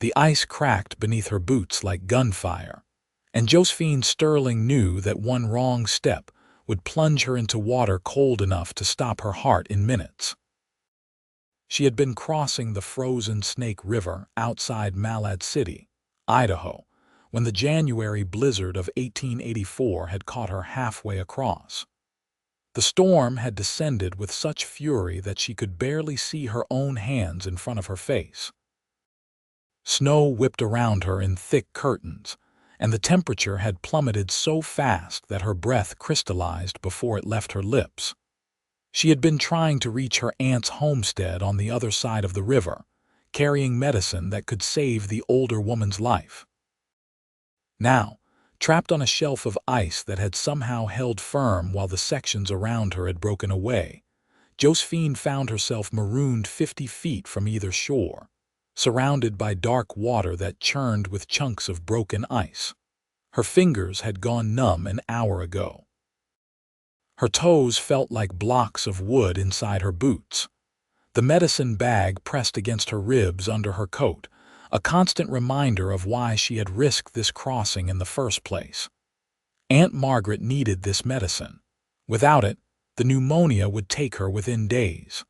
The ice cracked beneath her boots like gunfire, and Josephine Sterling knew that one wrong step would plunge her into water cold enough to stop her heart in minutes. She had been crossing the frozen Snake River outside Malad City, Idaho, when the January blizzard of 1884 had caught her halfway across. The storm had descended with such fury that she could barely see her own hands in front of her face. Snow whipped around her in thick curtains, and the temperature had plummeted so fast that her breath crystallized before it left her lips. She had been trying to reach her aunt's homestead on the other side of the river, carrying medicine that could save the older woman's life. Now, trapped on a shelf of ice that had somehow held firm while the sections around her had broken away, Josephine found herself marooned 50 feet from either shore, surrounded by dark water that churned with chunks of broken ice. Her fingers had gone numb an hour ago. Her toes felt like blocks of wood inside her boots. The medicine bag pressed against her ribs under her coat, a constant reminder of why she had risked this crossing in the first place. Aunt Margaret needed this medicine. Without it, the pneumonia would take her within days.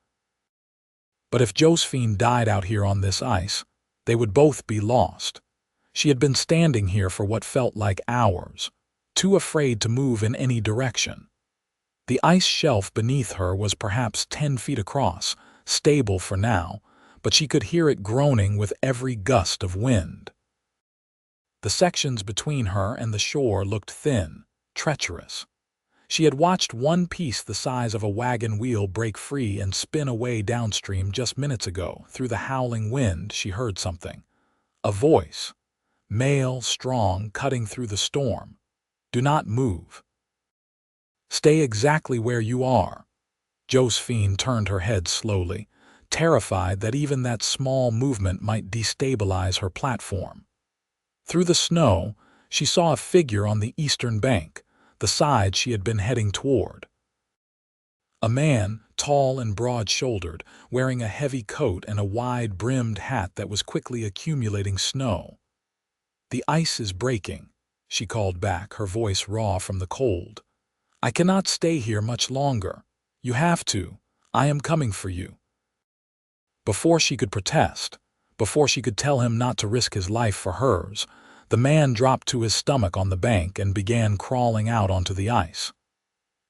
But if Josephine died out here on this ice, they would both be lost. She had been standing here for what felt like hours, too afraid to move in any direction. The ice shelf beneath her was perhaps 10 feet across, stable for now, but she could hear it groaning with every gust of wind. The sections between her and the shore looked thin, treacherous. She had watched one piece the size of a wagon wheel break free and spin away downstream just minutes ago. Through the howling wind, she heard something. A voice, male, strong, cutting through the storm. "Do not move. Stay exactly where you are." Josephine turned her head slowly, terrified that even that small movement might destabilize her platform. Through the snow, she saw a figure on the eastern bank, the side she had been heading toward. A man, tall and broad-shouldered, wearing a heavy coat and a wide-brimmed hat that was quickly accumulating snow. "The ice is breaking," she called back, her voice raw from the cold. "I cannot stay here much longer. You have to. I am coming for you." Before she could protest, before she could tell him not to risk his life for hers, the man dropped to his stomach on the bank and began crawling out onto the ice.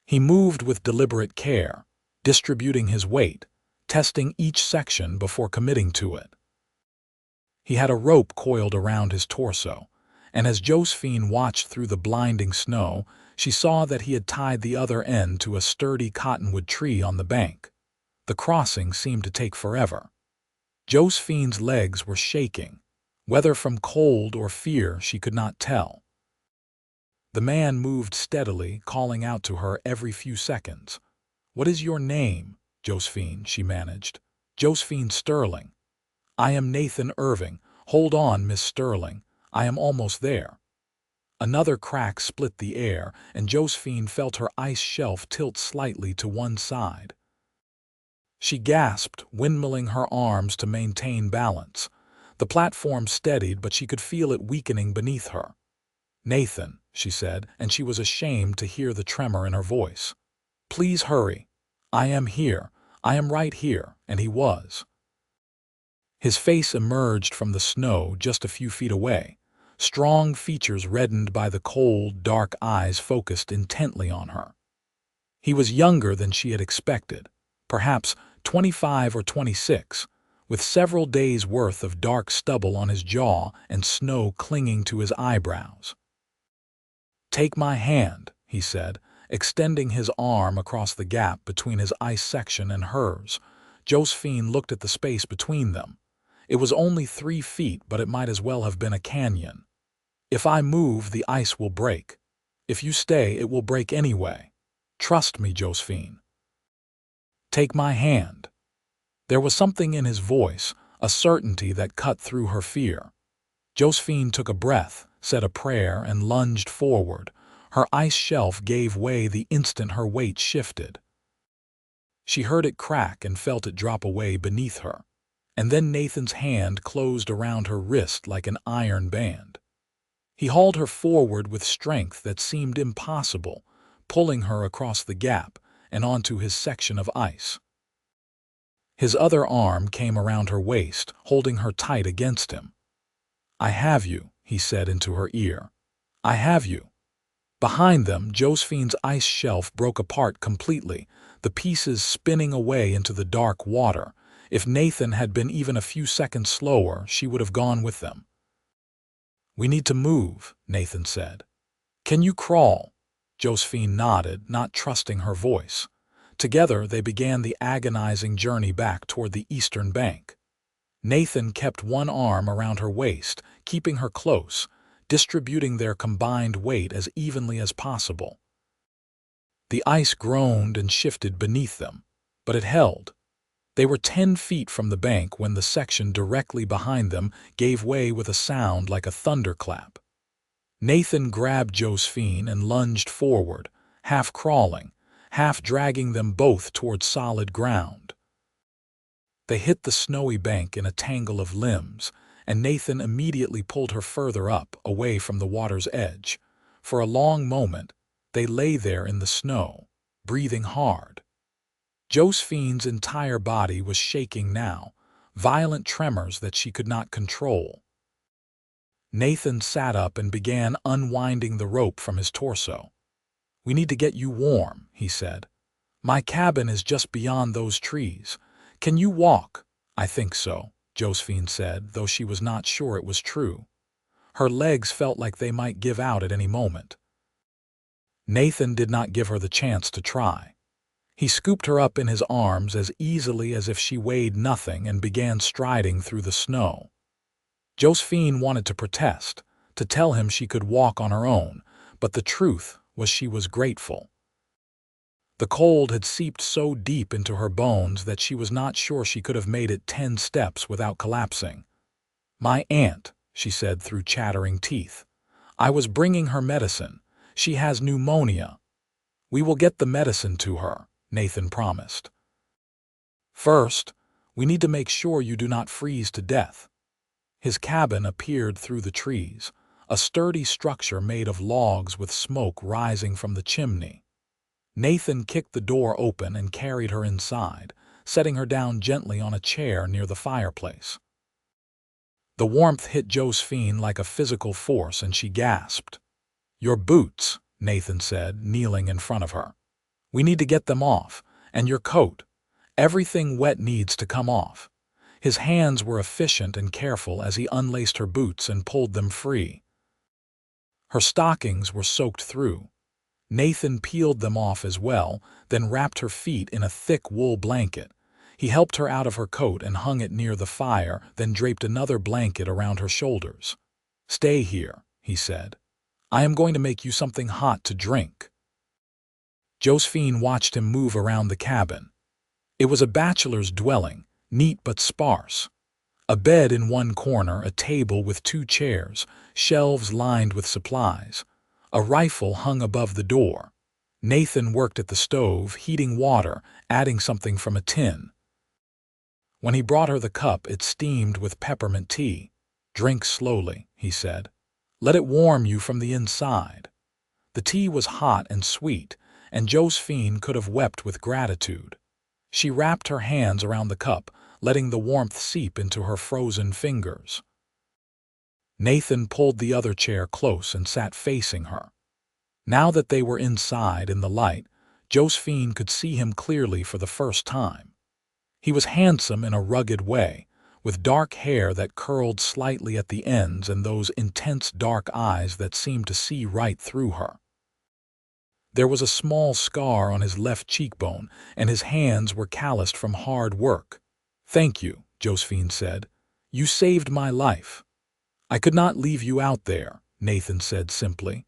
He moved with deliberate care, distributing his weight, testing each section before committing to it. He had a rope coiled around his torso, and as Josephine watched through the blinding snow, she saw that he had tied the other end to a sturdy cottonwood tree on the bank. The crossing seemed to take forever. Josephine's legs were shaking, whether from cold or fear she could not tell. The man moved steadily, calling out to her every few seconds. "What is your name, Josephine?" she managed. "Josephine Sterling." "I am Nathan Irving. Hold on, Miss Sterling. I am almost there." Another crack split the air, and Josephine felt her ice shelf tilt slightly to one side. She gasped, windmilling her arms to maintain balance. The platform steadied, but she could feel it weakening beneath her. "Nathan," she said, and she was ashamed to hear the tremor in her voice. "Please hurry. I am here. I am right here," and he was. His face emerged from the snow just a few feet away, strong features reddened by the cold, dark eyes focused intently on her. He was younger than she had expected, perhaps 25 or 26, with several days' worth of dark stubble on his jaw and snow clinging to his eyebrows. "Take my hand," he said, extending his arm across the gap between his ice section and hers. Josephine looked at the space between them. It was only 3 feet, but it might as well have been a canyon. "If I move, the ice will break. If you stay, it will break anyway. Trust me, Josephine. Take my hand." There was something in his voice, a certainty that cut through her fear. Josephine took a breath, said a prayer, and lunged forward. Her ice shelf gave way the instant her weight shifted. She heard it crack and felt it drop away beneath her. and then Nathan's hand closed around her wrist like an iron band. He hauled her forward with strength that seemed impossible, pulling her across the gap and onto his section of ice. His other arm came around her waist, holding her tight against him. "I have you," he said into her ear. "I have you." Behind them, Josephine's ice shelf broke apart completely, the pieces spinning away into the dark water. If Nathan had been even a few seconds slower, she would have gone with them. "We need to move," Nathan said. "Can you crawl?" Josephine nodded, not trusting her voice. Together, they began the agonizing journey back toward the eastern bank. Nathan kept one arm around her waist, keeping her close, distributing their combined weight as evenly as possible. The ice groaned and shifted beneath them, but it held. They were 10 feet from the bank when the section directly behind them gave way with a sound like a thunderclap. Nathan grabbed Josephine and lunged forward, half crawling, half dragging them both toward solid ground. They hit the snowy bank in a tangle of limbs, and Nathan immediately pulled her further up, away from the water's edge. For a long moment, they lay there in the snow, breathing hard. Josephine's entire body was shaking now, violent tremors that she could not control. Nathan sat up and began unwinding the rope from his torso. "We need to get you warm," he said. "My cabin is just beyond those trees. Can you walk?" "I think so," Josephine said, though she was not sure it was true. Her legs felt like they might give out at any moment. Nathan did not give her the chance to try. He scooped her up in his arms as easily as if she weighed nothing and began striding through the snow. Josephine wanted to protest, to tell him she could walk on her own, but the truth was she was grateful. The cold had seeped so deep into her bones that she was not sure she could have made it 10 steps without collapsing. "My aunt," she said through chattering teeth. "I was bringing her medicine. She has pneumonia." "We will get the medicine to her," Nathan promised. "First, we need to make sure you do not freeze to death." His cabin appeared through the trees, a sturdy structure made of logs with smoke rising from the chimney. Nathan kicked the door open and carried her inside, setting her down gently on a chair near the fireplace. The warmth hit Josephine like a physical force, and she gasped. "Your boots," Nathan said, kneeling in front of her. "We need to get them off, and your coat. Everything wet needs to come off." His hands were efficient and careful as he unlaced her boots and pulled them free. Her stockings were soaked through. Nathan peeled them off as well, then wrapped her feet in a thick wool blanket. He helped her out of her coat and hung it near the fire, then draped another blanket around her shoulders. "Stay here," he said. "I am going to make you something hot to drink." Josephine watched him move around the cabin. It was a bachelor's dwelling, neat but sparse. A bed in one corner, a table with 2 chairs, shelves lined with supplies. A rifle hung above the door. Nathan worked at the stove, heating water, adding something from a tin. When he brought her the cup, it steamed with peppermint tea. "Drink slowly," he said. "Let it warm you from the inside." The tea was hot and sweet, and Josephine could have wept with gratitude. She wrapped her hands around the cup, letting the warmth seep into her frozen fingers. Nathan pulled the other chair close and sat facing her. Now that they were inside in the light, Josephine could see him clearly for the first time. He was handsome in a rugged way, with dark hair that curled slightly at the ends and those intense dark eyes that seemed to see right through her. There was a small scar on his left cheekbone, and his hands were calloused from hard work. "Thank you," Josephine said. "You saved my life." "I could not leave you out there," Nathan said simply.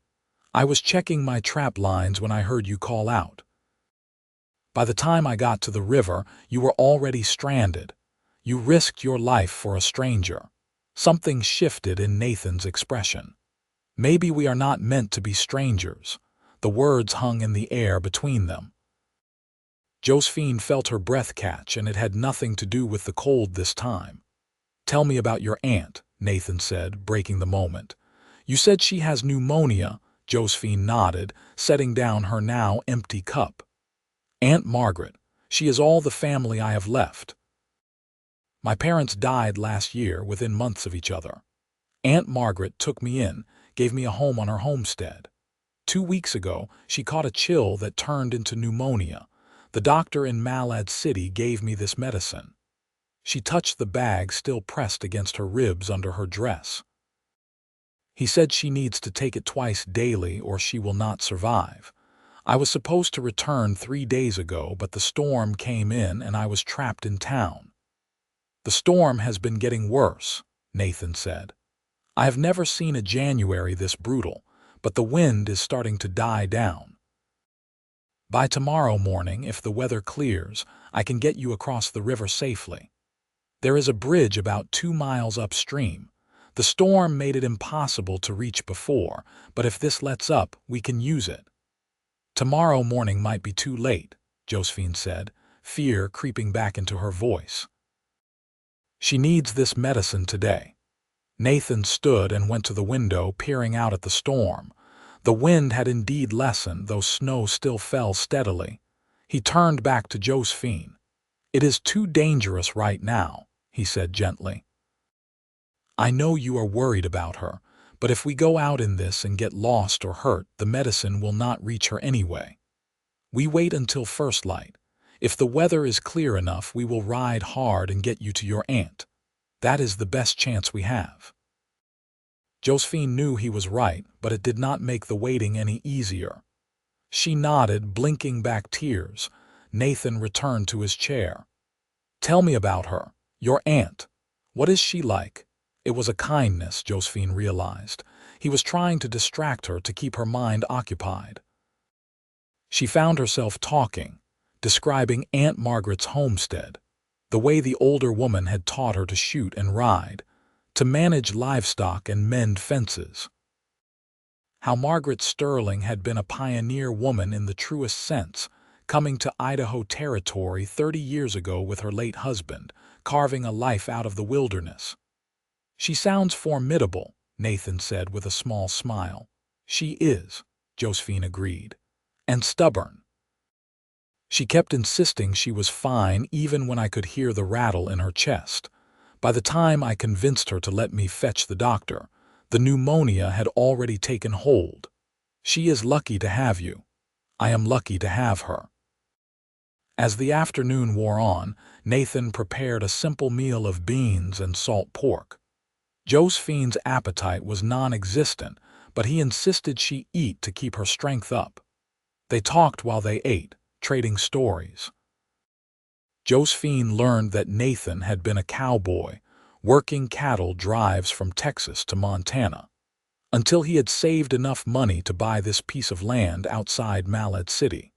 "I was checking my trap lines when I heard you call out. By the time I got to the river, you were already stranded. You risked your life for a stranger." Something shifted in Nathan's expression. "Maybe we are not meant to be strangers." The words hung in the air between them. Josephine felt her breath catch, and it had nothing to do with the cold this time. Tell me about your aunt, Nathan said, breaking the moment. You said she has pneumonia, Josephine nodded, setting down her now empty cup. Aunt Margaret. She is all the family I have left. My parents died last year within months of each other. Aunt Margaret took me in, gave me a home on her homestead. 2 weeks ago, she caught a chill that turned into pneumonia. The doctor in Malad City gave me this medicine. She touched the bag still pressed against her ribs under her dress. He said she needs to take it twice daily or she will not survive. I was supposed to return 3 days ago, but the storm came in and I was trapped in town. The storm has been getting worse, Nathan said. I have never seen a January this brutal, but the wind is starting to die down. By tomorrow morning, if the weather clears, I can get you across the river safely. There is a bridge about 2 miles upstream. The storm made it impossible to reach before, but if this lets up, we can use it. Tomorrow morning might be too late, Josephine said, fear creeping back into her voice. She needs this medicine today. Nathan stood and went to the window, peering out at the storm. The wind had indeed lessened, though snow still fell steadily. He turned back to Josephine. It is too dangerous right now, he said gently. I know you are worried about her, but if we go out in this and get lost or hurt, the medicine will not reach her anyway. We wait until first light. If the weather is clear enough, we will ride hard and get you to your aunt. That is the best chance we have. Josephine knew he was right, but it did not make the waiting any easier. She nodded, blinking back tears. Nathan returned to his chair. Tell me about her, your aunt. What is she like? It was a kindness, Josephine realized. He was trying to distract her, to keep her mind occupied. She found herself talking, describing Aunt Margaret's homestead, the way the older woman had taught her to shoot and ride, to manage livestock and mend fences. How Margaret Sterling had been a pioneer woman in the truest sense, coming to Idaho Territory 30 years ago with her late husband, carving a life out of the wilderness. She sounds formidable, Nathan said with a small smile. She is, Josephine agreed. And stubborn. She kept insisting she was fine even when I could hear the rattle in her chest. By the time I convinced her to let me fetch the doctor, the pneumonia had already taken hold. She is lucky to have you. I am lucky to have her. As the afternoon wore on, Nathan prepared a simple meal of beans and salt pork. Josephine's appetite was non-existent, but he insisted she eat to keep her strength up. They talked while they ate, trading stories. Josephine learned that Nathan had been a cowboy, working cattle drives from Texas to Montana, until he had saved enough money to buy this piece of land outside Malad City.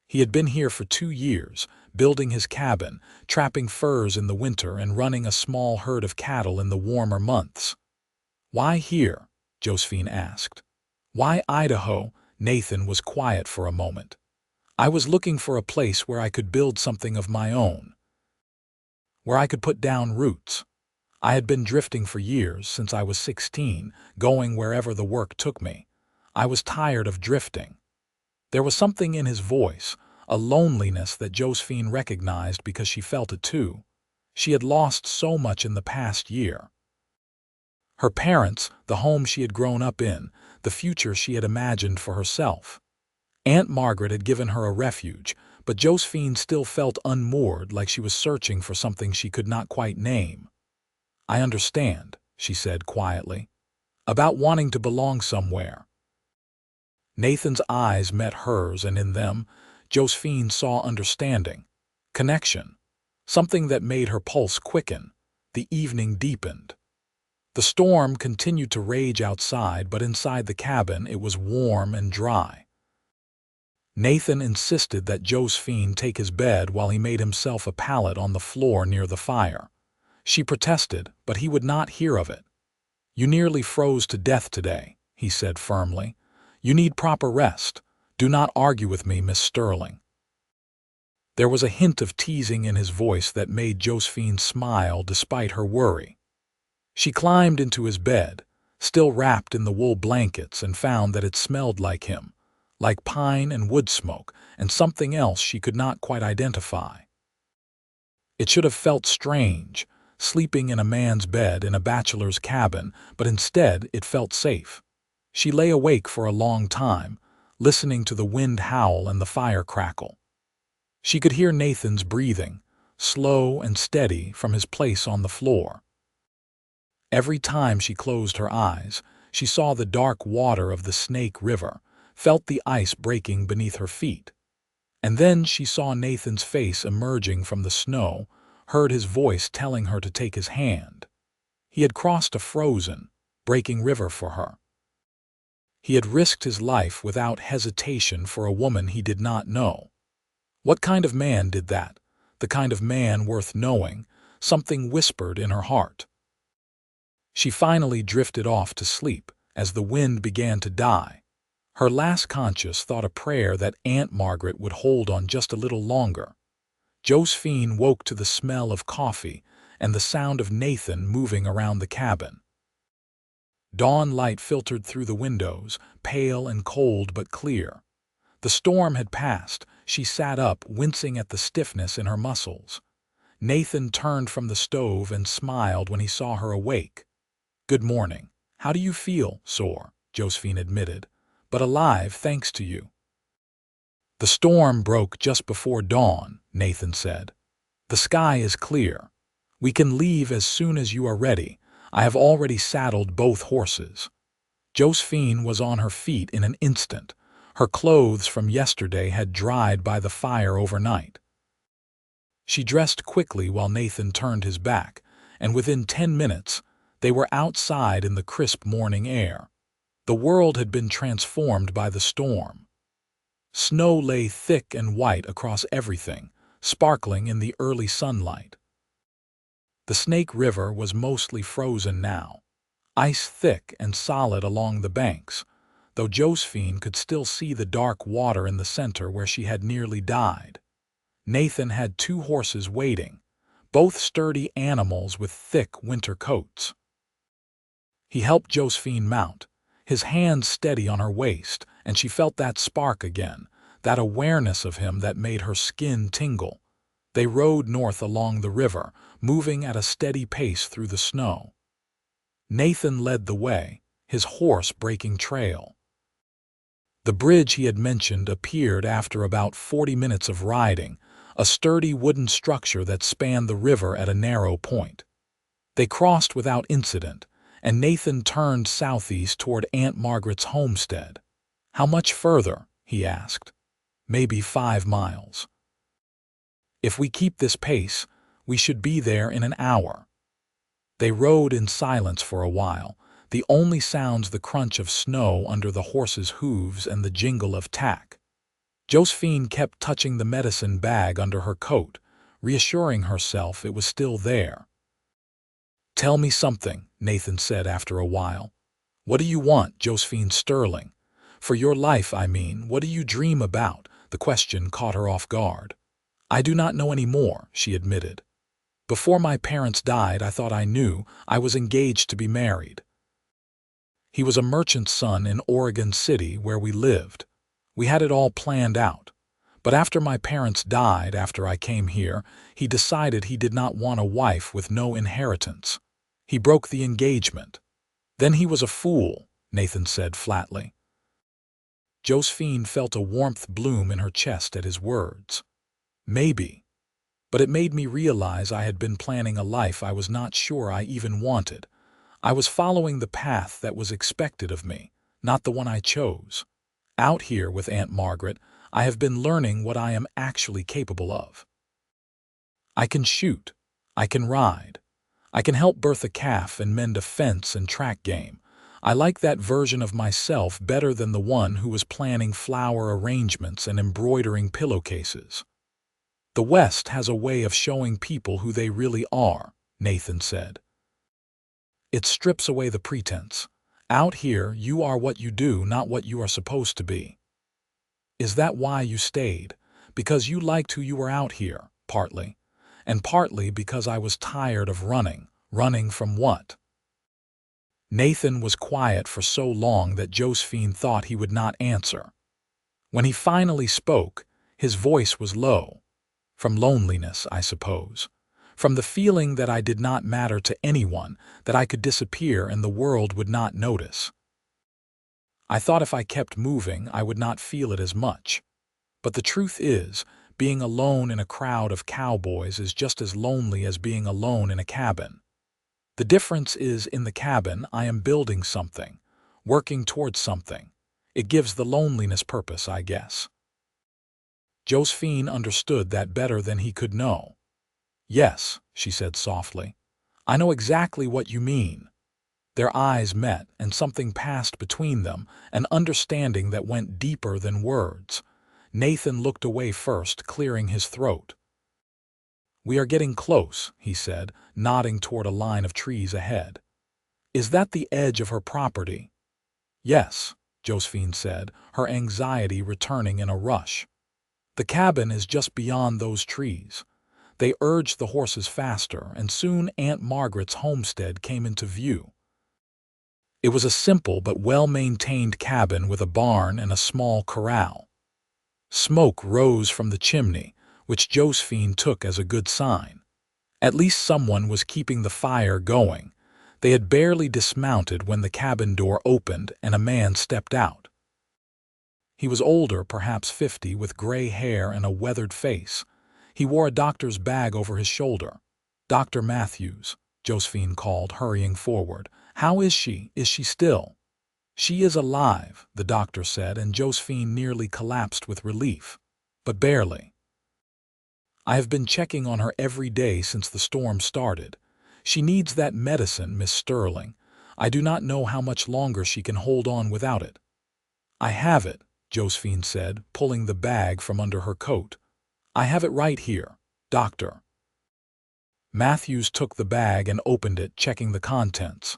He had been here for 2 years, building his cabin, trapping furs in the winter and running a small herd of cattle in the warmer months. Why here? Josephine asked. Why Idaho? Nathan was quiet for a moment. I was looking for a place where I could build something of my own, where I could put down roots. I had been drifting for years, since I was 16, going wherever the work took me. I was tired of drifting. There was something in his voice, a loneliness that Josephine recognized because she felt it too. She had lost so much in the past year. Her parents, the home she had grown up in, the future she had imagined for herself. Aunt Margaret had given her a refuge, but Josephine still felt unmoored, like she was searching for something she could not quite name. I understand, she said quietly, about wanting to belong somewhere. Nathan's eyes met hers, and in them, Josephine saw understanding, connection, something that made her pulse quicken. The evening deepened. The storm continued to rage outside, but inside the cabin it was warm and dry. Nathan insisted that Josephine take his bed while he made himself a pallet on the floor near the fire. She protested, but he would not hear of it. You nearly froze to death today, he said firmly. You need proper rest. Do not argue with me, Miss Sterling. There was a hint of teasing in his voice that made Josephine smile despite her worry. She climbed into his bed, still wrapped in the wool blankets, and found that it smelled like him, like pine and wood smoke, and something else she could not quite identify. It should have felt strange, sleeping in a man's bed in a bachelor's cabin, but instead it felt safe. She lay awake for a long time, listening to the wind howl and the fire crackle. She could hear Nathan's breathing, slow and steady from his place on the floor. Every time she closed her eyes, she saw the dark water of the Snake River, felt the ice breaking beneath her feet. And then she saw Nathan's face emerging from the snow, heard his voice telling her to take his hand. He had crossed a frozen, breaking river for her. He had risked his life without hesitation for a woman he did not know. What kind of man did that? The kind of man worth knowing, something whispered in her heart. She finally drifted off to sleep as the wind began to die. Her last conscious thought a prayer that Aunt Margaret would hold on just a little longer. Josephine woke to the smell of coffee and the sound of Nathan moving around the cabin. Dawn light filtered through the windows, pale and cold but clear. The storm had passed. She sat up, wincing at the stiffness in her muscles. Nathan turned from the stove and smiled when he saw her awake. "Good morning. How do you feel?" "Sore," Josephine admitted, "but alive thanks to you." "The storm broke just before dawn," Nathan said. "The sky is clear. We can leave as soon as you are ready. I have already saddled both horses." Josephine was on her feet in an instant. Her clothes from yesterday had dried by the fire overnight. She dressed quickly while Nathan turned his back, and within 10 minutes, they were outside in the crisp morning air. The world had been transformed by the storm. Snow lay thick and white across everything, sparkling in the early sunlight. The Snake River was mostly frozen now, ice thick and solid along the banks, though Josephine could still see the dark water in the center where she had nearly died. Nathan had 2 horses waiting, both sturdy animals with thick winter coats. He helped Josephine mount, his hands steady on her waist, and she felt that spark again, that awareness of him that made her skin tingle. They rode north along the river, moving at a steady pace through the snow. Nathan led the way, his horse breaking trail. The bridge he had mentioned appeared after about 40 minutes of riding, a sturdy wooden structure that spanned the river at a narrow point. They crossed without incident, and Nathan turned southeast toward Aunt Margaret's homestead. "How much further?" he asked. "Maybe 5 miles. If we keep this pace, we should be there in an hour." They rode in silence for a while, the only sounds the crunch of snow under the horses' hooves and the jingle of tack. Josephine kept touching the medicine bag under her coat, reassuring herself it was still there. "Tell me something," Nathan said after a while. "What do you want, Josephine Sterling? For your life, I mean. What do you dream about?" The question caught her off guard. "I do not know any more," she admitted. "Before my parents died, I thought I knew. I was engaged to be married. He was a merchant's son in Oregon City, where we lived. We had it all planned out. But after my parents died, after I came here, he decided he did not want a wife with no inheritance. He broke the engagement. Then he was a fool," Nathan said flatly. Josephine felt a warmth bloom in her chest at his words. "Maybe. But it made me realize I had been planning a life I was not sure I even wanted. I was following the path that was expected of me, not the one I chose. Out here with Aunt Margaret, I have been learning what I am actually capable of. I can shoot. I can ride. I can help birth a calf and mend a fence and track game. I like that version of myself better than the one who was planning flower arrangements and embroidering pillowcases." "The West has a way of showing people who they really are," Nathan said. "It strips away the pretense. Out here, you are what you do, not what you are supposed to be." "Is that why you stayed? Because you liked who you were out here, partly. And partly because I was tired of running. Running from what? Nathan was quiet for so long that Josephine thought he would not answer. When he finally spoke, his voice was low. From loneliness, I suppose. From the feeling that I did not matter to anyone, that I could disappear and the world would not notice. I thought if I kept moving, I would not feel it as much. But the truth is, being alone in a crowd of cowboys is just as lonely as being alone in a cabin. The difference is in the cabin, I am building something, working towards something. It gives the loneliness purpose, I guess. Josephine understood that better than he could know. Yes, she said softly. I know exactly what you mean. Their eyes met, and something passed between them, an understanding that went deeper than words. Nathan looked away first, clearing his throat. We are getting close, he said, nodding toward a line of trees ahead. Is that the edge of her property? Yes, Josephine said, her anxiety returning in a rush. The cabin is just beyond those trees. They urged the horses faster, and soon Aunt Margaret's homestead came into view. It was a simple but well-maintained cabin with a barn and a small corral. Smoke rose from the chimney, which Josephine took as a good sign. At least someone was keeping the fire going. They had barely dismounted when the cabin door opened and a man stepped out. He was older, perhaps 50, with gray hair and a weathered face. He wore a doctor's bag over his shoulder. Dr. Matthews, Josephine called, hurrying forward. How is she? Is she still? She is alive, the doctor said, and Josephine nearly collapsed with relief. But barely. I have been checking on her every day since the storm started. She needs that medicine, Miss Sterling. I do not know how much longer she can hold on without it. I have it, Josephine said, pulling the bag from under her coat. I have it right here, doctor. Matthews took the bag and opened it, checking the contents.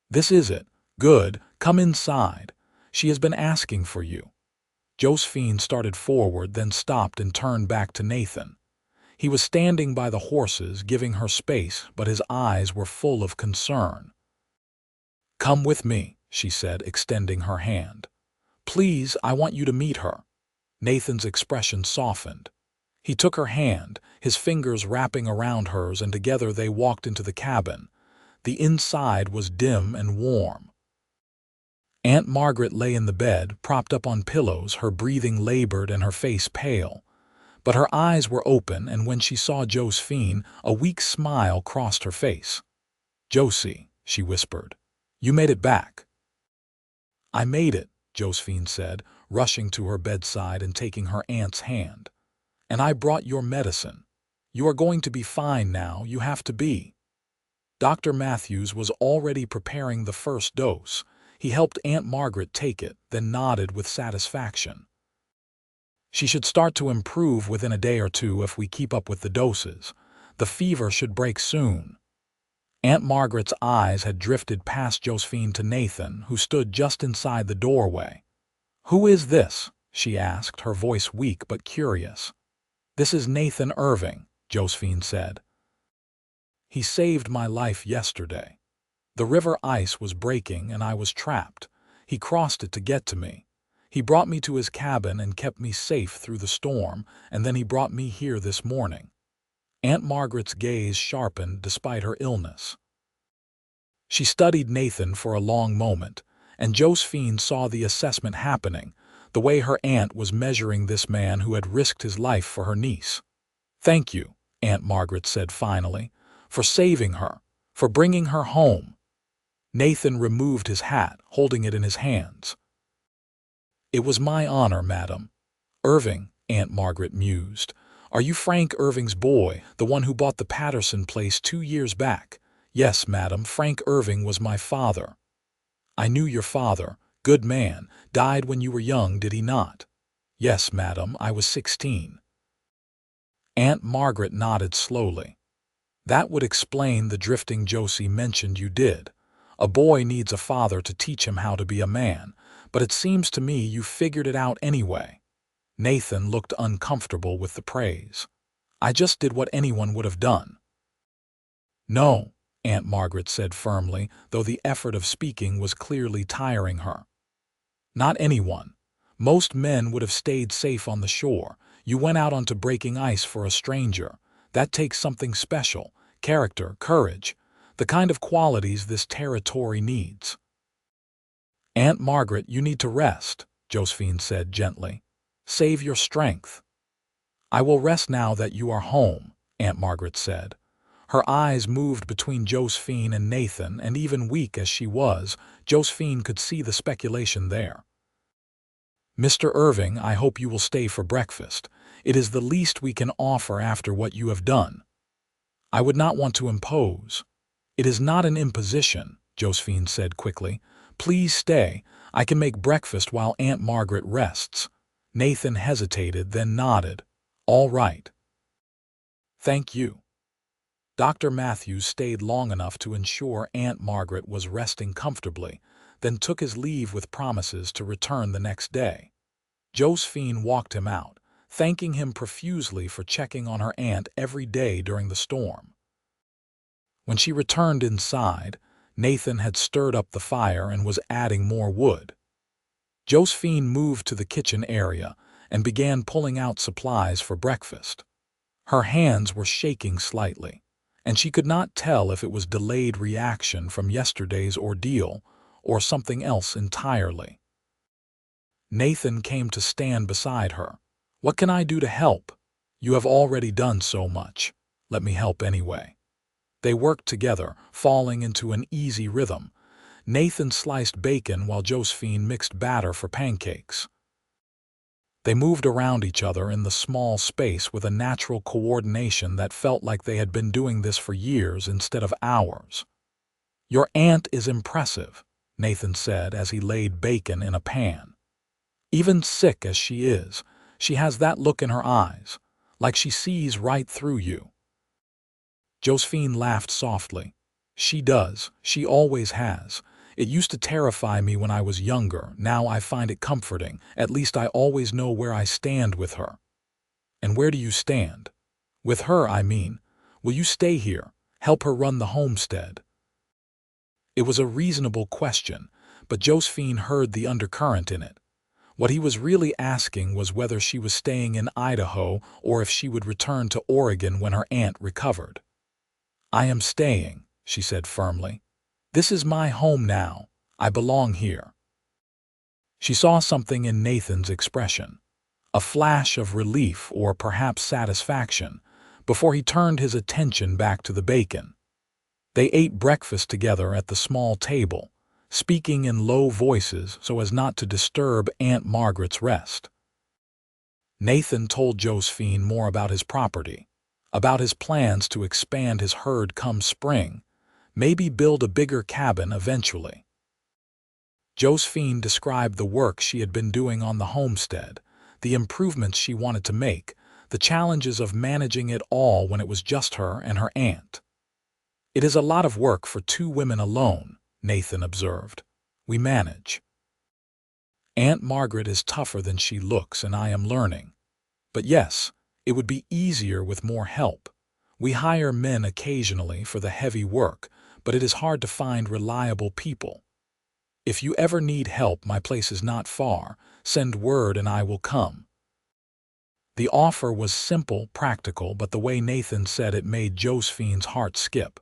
This is it. Good. Come inside. She has been asking for you. Josephine started forward, then stopped and turned back to Nathan. He was standing by the horses, giving her space, but his eyes were full of concern. Come with me, she said, extending her hand. Please, I want you to meet her. Nathan's expression softened. He took her hand, his fingers wrapping around hers, and together they walked into the cabin. The inside was dim and warm. Aunt Margaret lay in the bed, propped up on pillows, her breathing labored and her face pale. But her eyes were open, and when she saw Josephine, a weak smile crossed her face. Josie, she whispered, you made it back. I made it, Josephine said, rushing to her bedside and taking her aunt's hand. And I brought your medicine. You are going to be fine now, you have to be. Dr. Matthews was already preparing the first dose. He helped Aunt Margaret take it, then nodded with satisfaction. She should start to improve within a day or two if we keep up with the doses. The fever should break soon. Aunt Margaret's eyes had drifted past Josephine to Nathan, who stood just inside the doorway. Who is this? She asked, her voice weak but curious. This is Nathan Irving, Josephine said. He saved my life yesterday. The river ice was breaking and I was trapped. He crossed it to get to me. He brought me to his cabin and kept me safe through the storm, and then he brought me here this morning. Aunt Margaret's gaze sharpened despite her illness. She studied Nathan for a long moment, and Josephine saw the assessment happening, the way her aunt was measuring this man who had risked his life for her niece. Thank you, Aunt Margaret said finally, for saving her, for bringing her home. Nathan removed his hat, holding it in his hands. It was my honor, madam. Irving, Aunt Margaret mused. Are you Frank Irving's boy, the one who bought the Patterson place 2 years back? Yes, madam, Frank Irving was my father. I knew your father, good man, died when you were young, did he not? Yes, madam, I was 16. Aunt Margaret nodded slowly. That would explain the drifting Josie mentioned you did. A boy needs a father to teach him how to be a man, but it seems to me you figured it out anyway. Nathan looked uncomfortable with the praise. I just did what anyone would have done. No, Aunt Margaret said firmly, though the effort of speaking was clearly tiring her. Not anyone. Most men would have stayed safe on the shore. You went out onto breaking ice for a stranger. That takes something special, character, courage, the kind of qualities this territory needs. Aunt Margaret, you need to rest, Josephine said gently. Save your strength. I will rest now that you are home, Aunt Margaret said. Her eyes moved between Josephine and Nathan, and even weak as she was, Josephine could see the speculation there. Mr. Irving, I hope you will stay for breakfast. It is the least we can offer after what you have done. I would not want to impose. It is not an imposition, Josephine said quickly. Please stay. I can make breakfast while Aunt Margaret rests. Nathan hesitated, then nodded. All right. Thank you. Dr. Matthews stayed long enough to ensure Aunt Margaret was resting comfortably, then took his leave with promises to return the next day. Josephine walked him out, thanking him profusely for checking on her aunt every day during the storm. When she returned inside, Nathan had stirred up the fire and was adding more wood. Josephine moved to the kitchen area and began pulling out supplies for breakfast. Her hands were shaking slightly, and she could not tell if it was delayed reaction from yesterday's ordeal or something else entirely. Nathan came to stand beside her. What can I do to help? You have already done so much. Let me help anyway. They worked together, falling into an easy rhythm. Nathan sliced bacon while Josephine mixed batter for pancakes. They moved around each other in the small space with a natural coordination that felt like they had been doing this for years instead of hours. Your aunt is impressive, Nathan said as he laid bacon in a pan. Even sick as she is, she has that look in her eyes, like she sees right through you. Josephine laughed softly. She does. She always has. It used to terrify me when I was younger. Now I find it comforting. At least I always know where I stand with her. And where do you stand? With her, I mean. Will you stay here? Help her run the homestead? It was a reasonable question, but Josephine heard the undercurrent in it. What he was really asking was whether she was staying in Idaho or if she would return to Oregon when her aunt recovered. I am staying, she said firmly. This is my home now. I belong here. She saw something in Nathan's expression, a flash of relief or perhaps satisfaction, before he turned his attention back to the bacon. They ate breakfast together at the small table, speaking in low voices so as not to disturb Aunt Margaret's rest. Nathan told Josephine more about his property, about his plans to expand his herd come spring, maybe build a bigger cabin eventually. Josephine described the work she had been doing on the homestead, the improvements she wanted to make, the challenges of managing it all when it was just her and her aunt. It is a lot of work for two women alone, Nathan observed. We manage. Aunt Margaret is tougher than she looks, and I am learning. But yes, it would be easier with more help. We hire men occasionally for the heavy work, but it is hard to find reliable people. If you ever need help, my place is not far. Send word and I will come. The offer was simple, practical, but the way Nathan said it made Josephine's heart skip.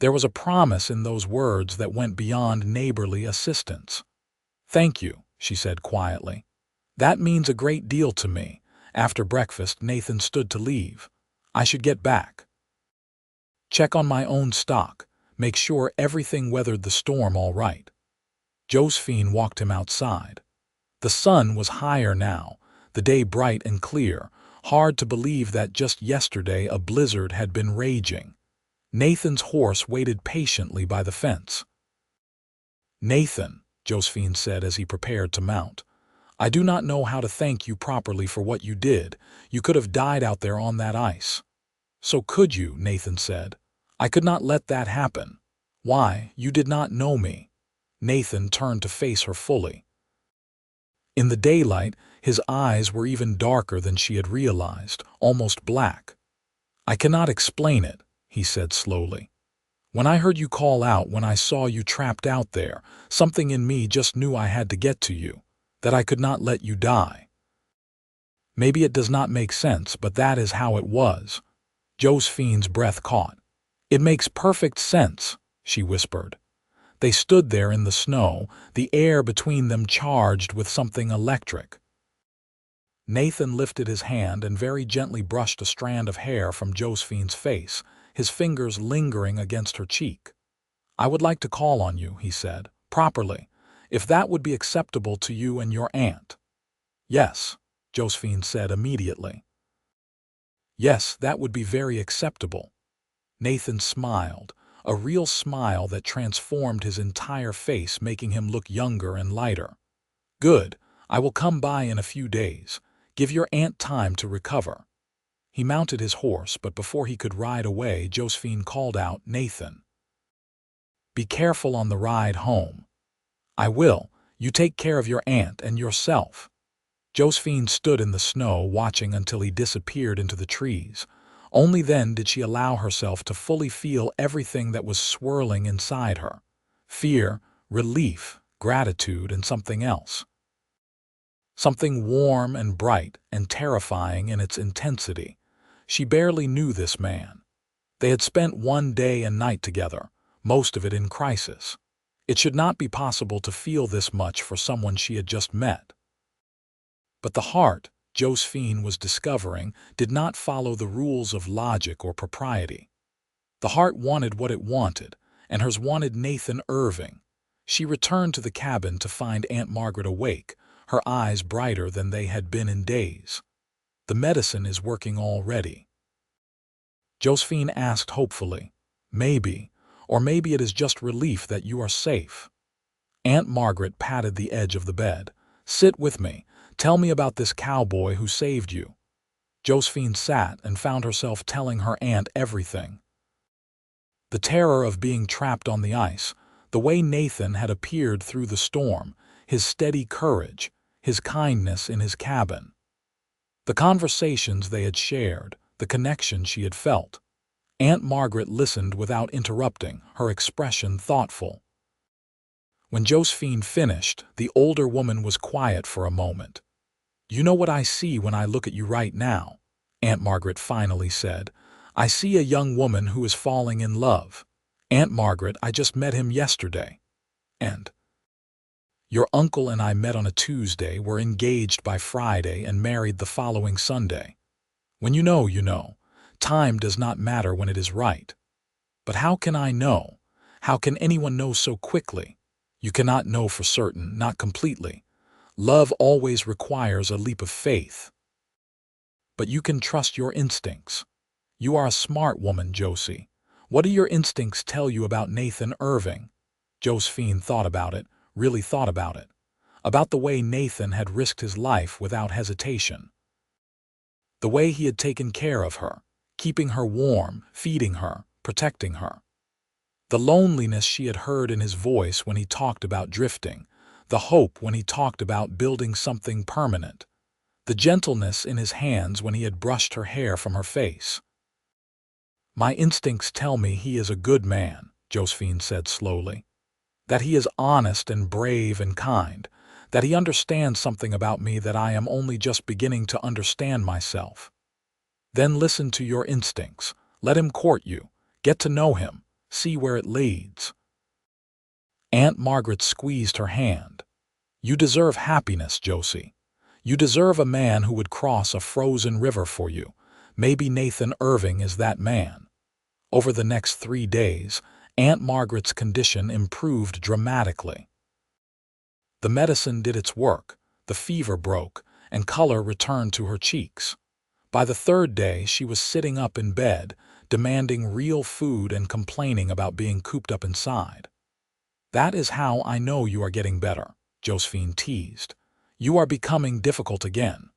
There was a promise in those words that went beyond neighborly assistance. Thank you, she said quietly. That means a great deal to me. After breakfast, Nathan stood to leave. I should get back. Check on my own stock. Make sure everything weathered the storm all right. Josephine walked him outside. The sun was higher now, the day bright and clear. Hard to believe that just yesterday a blizzard had been raging. Nathan's horse waited patiently by the fence. Nathan, Josephine said as he prepared to mount, I do not know how to thank you properly for what you did. You could have died out there on that ice. So could you, Nathan said. I could not let that happen. Why, you did not know me. Nathan turned to face her fully. In the daylight, His eyes were even darker than she had realized, almost black. "I cannot explain it," he said slowly. "When I heard you call out, when I saw you trapped out there, something in me just knew I had to get to you, that I could not let you die. Maybe it does not make sense, but that is how it was." Josephine's breath caught. "It makes perfect sense," she whispered. They stood there in the snow, the air between them charged with something electric. Nathan lifted his hand and very gently brushed a strand of hair from Josephine's face, his fingers lingering against her cheek. "I would like to call on you," he said, "properly, if that would be acceptable to you and your aunt." "Yes," Josephine said immediately. "Yes, that would be very acceptable." Nathan smiled, a real smile that transformed his entire face, making him look younger and lighter. "Good, I will come by in a few days. Give your aunt time to recover." He mounted his horse, but before he could ride away, Josephine called out, "Nathan, be careful on the ride home." "I will. You take care of your aunt and yourself." Josephine stood in the snow, watching until he disappeared into the trees. Only then did she allow herself to fully feel everything that was swirling inside her: fear, relief, gratitude, and something else. Something warm and bright and terrifying in its intensity. She barely knew this man. They had spent one day and night together, most of it in crisis. It should not be possible to feel this much for someone she had just met. But the heart, Josephine was discovering, did not follow the rules of logic or propriety. The heart wanted what it wanted, and hers wanted Nathan Irving. She returned to the cabin to find Aunt Margaret awake, her eyes brighter than they had been in days. "The medicine is working already?" Josephine asked hopefully. "Maybe, or maybe it is just relief that you are safe." Aunt Margaret patted the edge of the bed. "Sit with me. Tell me about this cowboy who saved you." Josephine sat and found herself telling her aunt everything. The terror of being trapped on the ice, the way Nathan had appeared through the storm, his steady courage, his kindness in his cabin. The conversations they had shared, the connection she had felt. Aunt Margaret listened without interrupting, her expression thoughtful. When Josephine finished, the older woman was quiet for a moment. "You know what I see when I look at you right now," Aunt Margaret finally said. "I see a young woman who is falling in love. Aunt Margaret, I just met him yesterday. And your uncle and I met on a Tuesday, were engaged by Friday, and married the following Sunday. When you know, you know. Time does not matter when it is right. But how can I know? How can anyone know so quickly? You cannot know for certain, not completely. Love always requires a leap of faith. But you can trust your instincts. You are a smart woman, Josie. What do your instincts tell you about Nathan Irving?" Josephine thought about it, really thought about it. About the way Nathan had risked his life without hesitation. The way he had taken care of her, keeping her warm, feeding her, protecting her. The loneliness she had heard in his voice when he talked about drifting, the hope when he talked about building something permanent, the gentleness in his hands when he had brushed her hair from her face. "My instincts tell me he is a good man," Josephine said slowly. "That he is honest and brave and kind, that he understands something about me that I am only just beginning to understand myself." "Then listen to your instincts. Let him court you. Get to know him. See where it leads." Aunt Margaret squeezed her hand. "You deserve happiness, Josie. You deserve a man who would cross a frozen river for you. Maybe Nathan Irving is that man." Over the next 3 days, Aunt Margaret's condition improved dramatically. The medicine did its work, the fever broke, and color returned to her cheeks. By the 3rd day, she was sitting up in bed, demanding real food and complaining about being cooped up inside. "That is how I know you are getting better," Josephine teased. "You are becoming difficult again."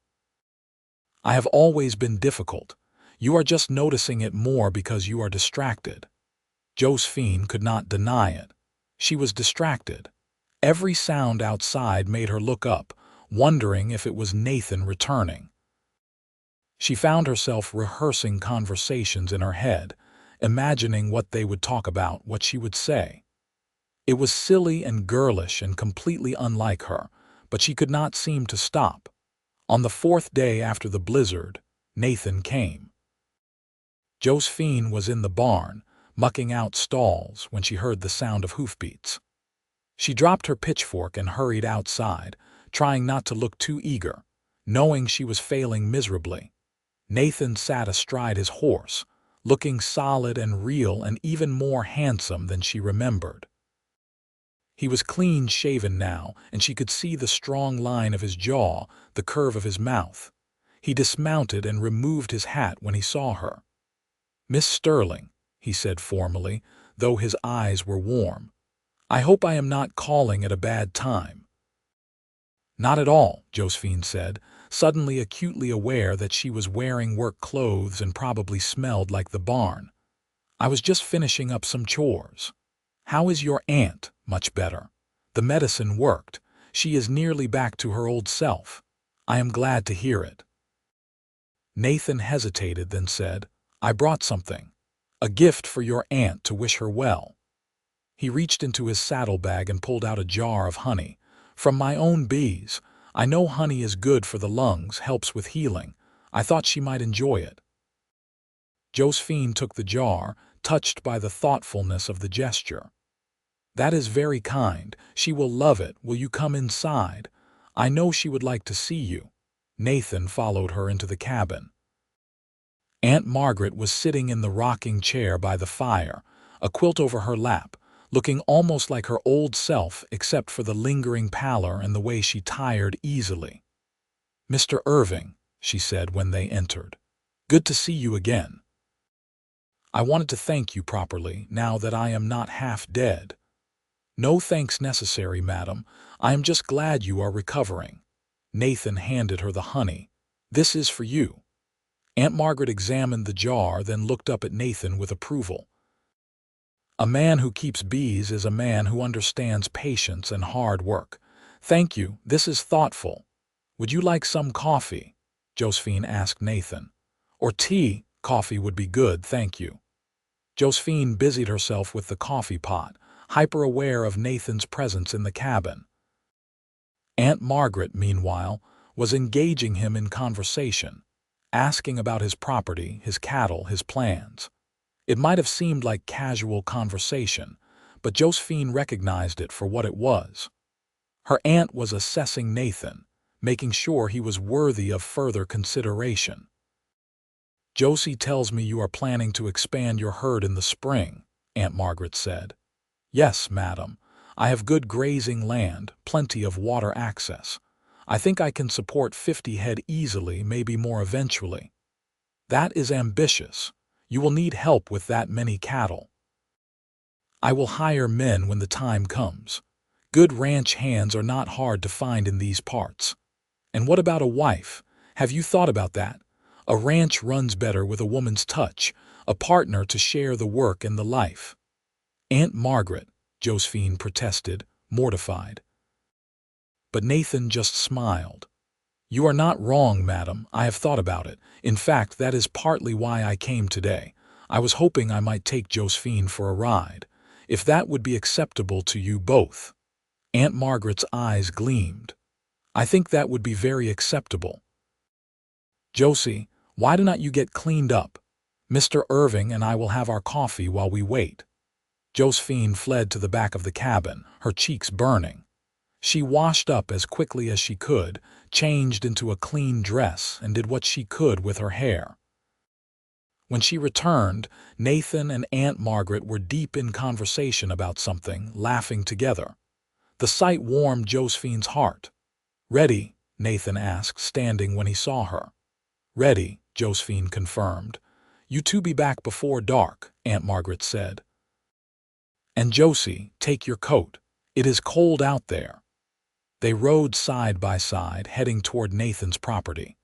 "I have always been difficult. You are just noticing it more because you are distracted." Josephine could not deny it. She was distracted. Every sound outside made her look up, wondering if it was Nathan returning. She found herself rehearsing conversations in her head, imagining what they would talk about, what she would say. It was silly and girlish and completely unlike her, but she could not seem to stop. On the fourth day after the blizzard, Nathan came. Josephine was in the barn, mucking out stalls when she heard the sound of hoofbeats. She dropped her pitchfork and hurried outside, trying not to look too eager, knowing she was failing miserably. Nathan sat astride his horse, looking solid and real and even more handsome than she remembered. He was clean-shaven now, and she could see the strong line of his jaw, the curve of his mouth. He dismounted and removed his hat when he saw her. "Miss Sterling," he said formally, though his eyes were warm. "I hope I am not calling at a bad time." "Not at all," Josephine said, suddenly acutely aware that she was wearing work clothes and probably smelled like the barn. "I was just finishing up some chores." "How is your aunt?" "Much better. The medicine worked. She is nearly back to her old self." "I am glad to hear it." Nathan hesitated, then said, "I brought something. A gift for your aunt to wish her well." He reached into his saddlebag and pulled out a jar of honey. "From my own bees. I know honey is good for the lungs, helps with healing. I thought she might enjoy it." Josephine took the jar, touched by the thoughtfulness of the gesture. "That is very kind. She will love it. Will you come inside? I know she would like to see you." Nathan followed her into the cabin. Aunt Margaret was sitting in the rocking chair by the fire, a quilt over her lap, looking almost like her old self except for the lingering pallor and the way she tired easily. "Mr. Irving," she said when they entered. "Good to see you again. I wanted to thank you properly, now that I am not half dead." "No thanks necessary, madam. I am just glad you are recovering." Nathan handed her the honey. "This is for you." Aunt Margaret examined the jar, then looked up at Nathan with approval. "A man who keeps bees is a man who understands patience and hard work. Thank you, this is thoughtful. Would you like some coffee?" Josephine asked Nathan. "Or tea? Coffee would be good, thank you." Josephine busied herself with the coffee pot, hyper-aware of Nathan's presence in the cabin. Aunt Margaret, meanwhile, was engaging him in conversation, asking about his property, his cattle, his plans. It might have seemed like casual conversation, but Josephine recognized it for what it was. Her aunt was assessing Nathan, making sure he was worthy of further consideration. "Josie tells me you are planning to expand your herd in the spring," Aunt Margaret said. "Yes, madam. I have good grazing land, plenty of water access. I think I can support 50 head easily, maybe more eventually." "That is ambitious. You will need help with that many cattle." "I will hire men when the time comes. Good ranch hands are not hard to find in these parts." "And what about a wife? Have you thought about that? A ranch runs better with a woman's touch, a partner to share the work and the life." "Aunt Margaret," Josephine protested, mortified. But Nathan just smiled. "You are not wrong, madam. I have thought about it. In fact, that is partly why I came today. I was hoping I might take Josephine for a ride, if that would be acceptable to you both." Aunt Margaret's eyes gleamed. "I think that would be very acceptable." "Josie, why do not you get cleaned up? Mr. Irving and I will have our coffee while we wait." Josephine fled to the back of the cabin, her cheeks burning. She washed up as quickly as she could, changed into a clean dress, and did what she could with her hair. When she returned, Nathan and Aunt Margaret were deep in conversation about something, laughing together. The sight warmed Josephine's heart. "Ready?" Nathan asked, standing when he saw her. "Ready," Josephine confirmed. "You two be back before dark," Aunt Margaret said. "And Josie, take your coat. It is cold out there." They rode side by side, heading toward Nathan's property.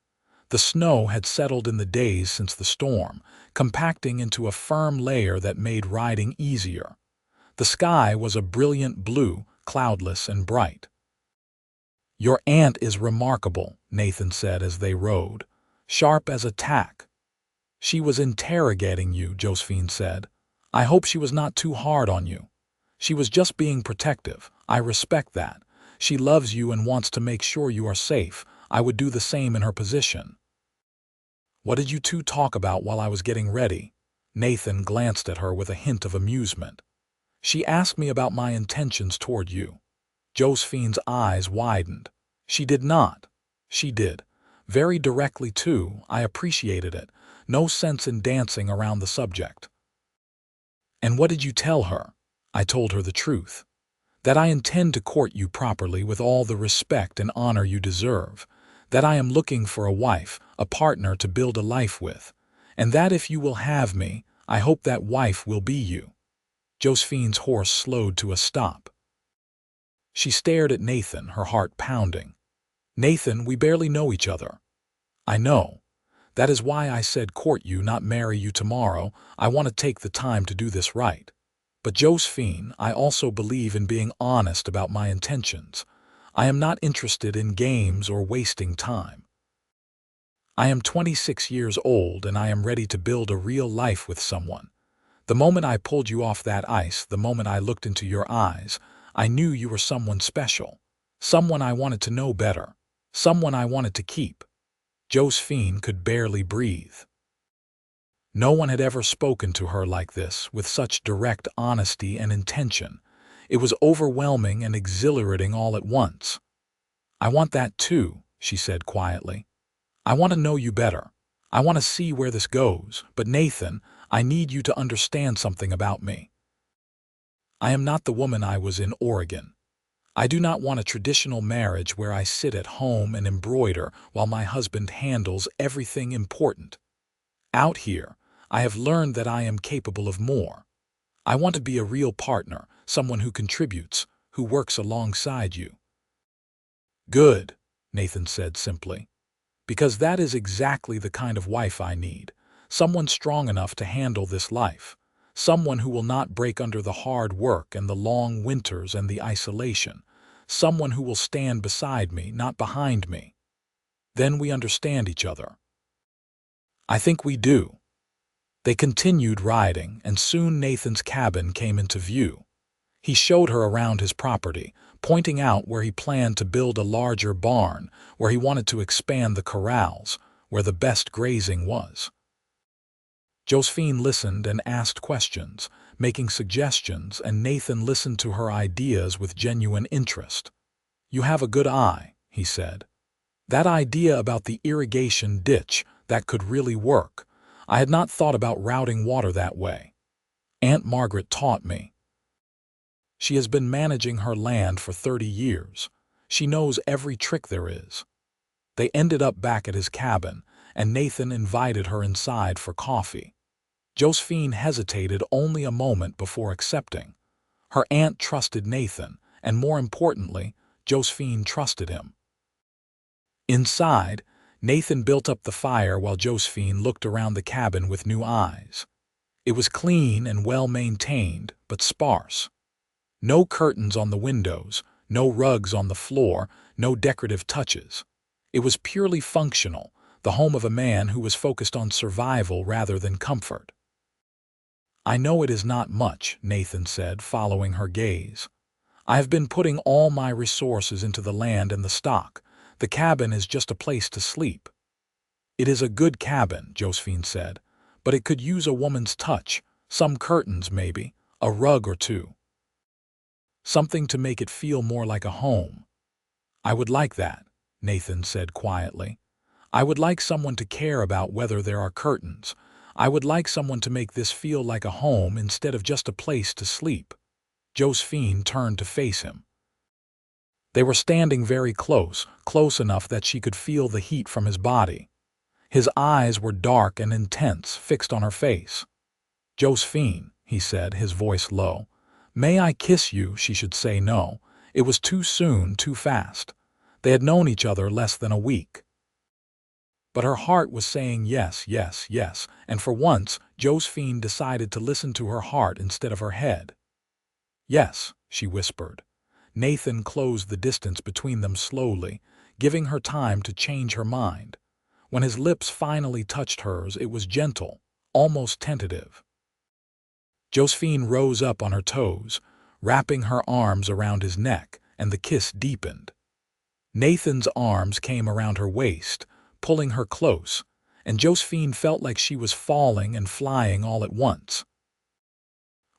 The snow had settled in the days since the storm, compacting into a firm layer that made riding easier. The sky was a brilliant blue, cloudless and bright. "Your aunt is remarkable," Nathan said as they rode. "Sharp as a tack." "She was interrogating you," Josephine said. "I hope she was not too hard on you." "She was just being protective. I respect that. She loves you and wants to make sure you are safe. I would do the same in her position." "What did you two talk about while I was getting ready?" Nathan glanced at her with a hint of amusement. "She asked me about my intentions toward you." Josephine's eyes widened. "She did not." "She did. Very directly, too. I appreciated it. No sense in dancing around the subject." "And what did you tell her?" "I told her the truth. That I intend to court you properly with all the respect and honor you deserve. That I am looking for a wife, a partner to build a life with. And that if you will have me, I hope that wife will be you." Josephine's horse slowed to a stop. She stared at Nathan, her heart pounding. "Nathan, we barely know each other." "I know. That is why I said court you, not marry you tomorrow. I want to take the time to do this right. But Josephine, I also believe in being honest about my intentions. I am not interested in games or wasting time. I am 26 years old and I am ready to build a real life with someone. The moment I pulled you off that ice, the moment I looked into your eyes, I knew you were someone special. Someone I wanted to know better. Someone I wanted to keep." Josephine could barely breathe. No one had ever spoken to her like this, with such direct honesty and intention. It was overwhelming and exhilarating all at once. "I want that too," she said quietly. "I want to know you better. I want to see where this goes. But Nathan, I need you to understand something about me. I am not the woman I was in Oregon. I do not want a traditional marriage where I sit at home and embroider while my husband handles everything important. Out here, I have learned that I am capable of more. I want to be a real partner, someone who contributes, who works alongside you." "Good," Nathan said simply. "Because that is exactly the kind of wife I need. Someone strong enough to handle this life. Someone who will not break under the hard work and the long winters and the isolation. Someone who will stand beside me, not behind me. Then we understand each other." "I think we do." They continued riding, and soon Nathan's cabin came into view. He showed her around his property, pointing out where he planned to build a larger barn, where he wanted to expand the corrals, where the best grazing was. Josephine listened and asked questions, making suggestions, and Nathan listened to her ideas with genuine interest. "You have a good eye," he said. "That idea about the irrigation ditch, that could really work. I had not thought about routing water that way. Aunt Margaret taught me. She has been managing her land for 30 years. She knows every trick there is." They ended up back at his cabin, and Nathan invited her inside for coffee. Josephine hesitated only a moment before accepting. Her aunt trusted Nathan, and more importantly, Josephine trusted him. Inside, Nathan built up the fire while Josephine looked around the cabin with new eyes. It was clean and well-maintained, but sparse. No curtains on the windows, no rugs on the floor, no decorative touches. It was purely functional, the home of a man who was focused on survival rather than comfort. "I know it is not much," Nathan said, following her gaze. "I have been putting all my resources into the land and the stock. The cabin is just a place to sleep." "It is a good cabin," Josephine said, "but it could use a woman's touch, some curtains maybe, a rug or two. Something to make it feel more like a home." "I would like that," Nathan said quietly. "I would like someone to care about whether there are curtains. I would like someone to make this feel like a home instead of just a place to sleep." Josephine turned to face him. They were standing very close, close enough that she could feel the heat from his body. His eyes were dark and intense, fixed on her face. "Josephine," he said, his voice low. "May I kiss you?" She should say no. It was too soon, too fast. They had known each other less than a week. But her heart was saying yes, yes, yes, and for once, Josephine decided to listen to her heart instead of her head. "Yes," she whispered. Nathan closed the distance between them slowly, giving her time to change her mind. When his lips finally touched hers, it was gentle, almost tentative. Josephine rose up on her toes, wrapping her arms around his neck, and the kiss deepened. Nathan's arms came around her waist, pulling her close, and Josephine felt like she was falling and flying all at once.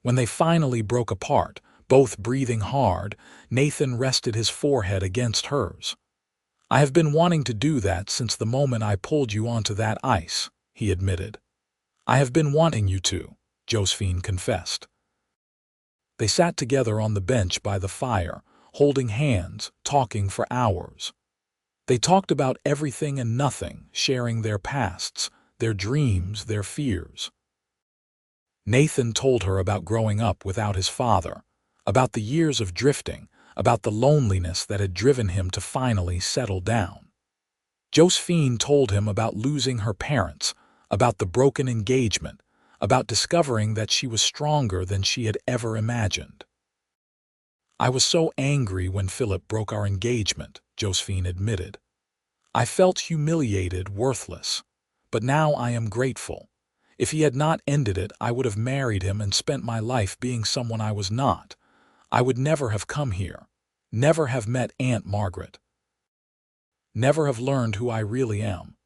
When they finally broke apart, both breathing hard, Nathan rested his forehead against hers. "I have been wanting to do that since the moment I pulled you onto that ice," he admitted. "I have been wanting you to," Josephine confessed. They sat together on the bench by the fire, holding hands, talking for hours. They talked about everything and nothing, sharing their pasts, their dreams, their fears. Nathan told her about growing up without his father, about the years of drifting, about the loneliness that had driven him to finally settle down. Josephine told him about losing her parents, about the broken engagement, about discovering that she was stronger than she had ever imagined. "I was so angry when Philip broke our engagement," Josephine admitted. "I felt humiliated, worthless. But now I am grateful. If he had not ended it, I would have married him and spent my life being someone I was not. I would never have come here, never have met Aunt Margaret, never have learned who I really am,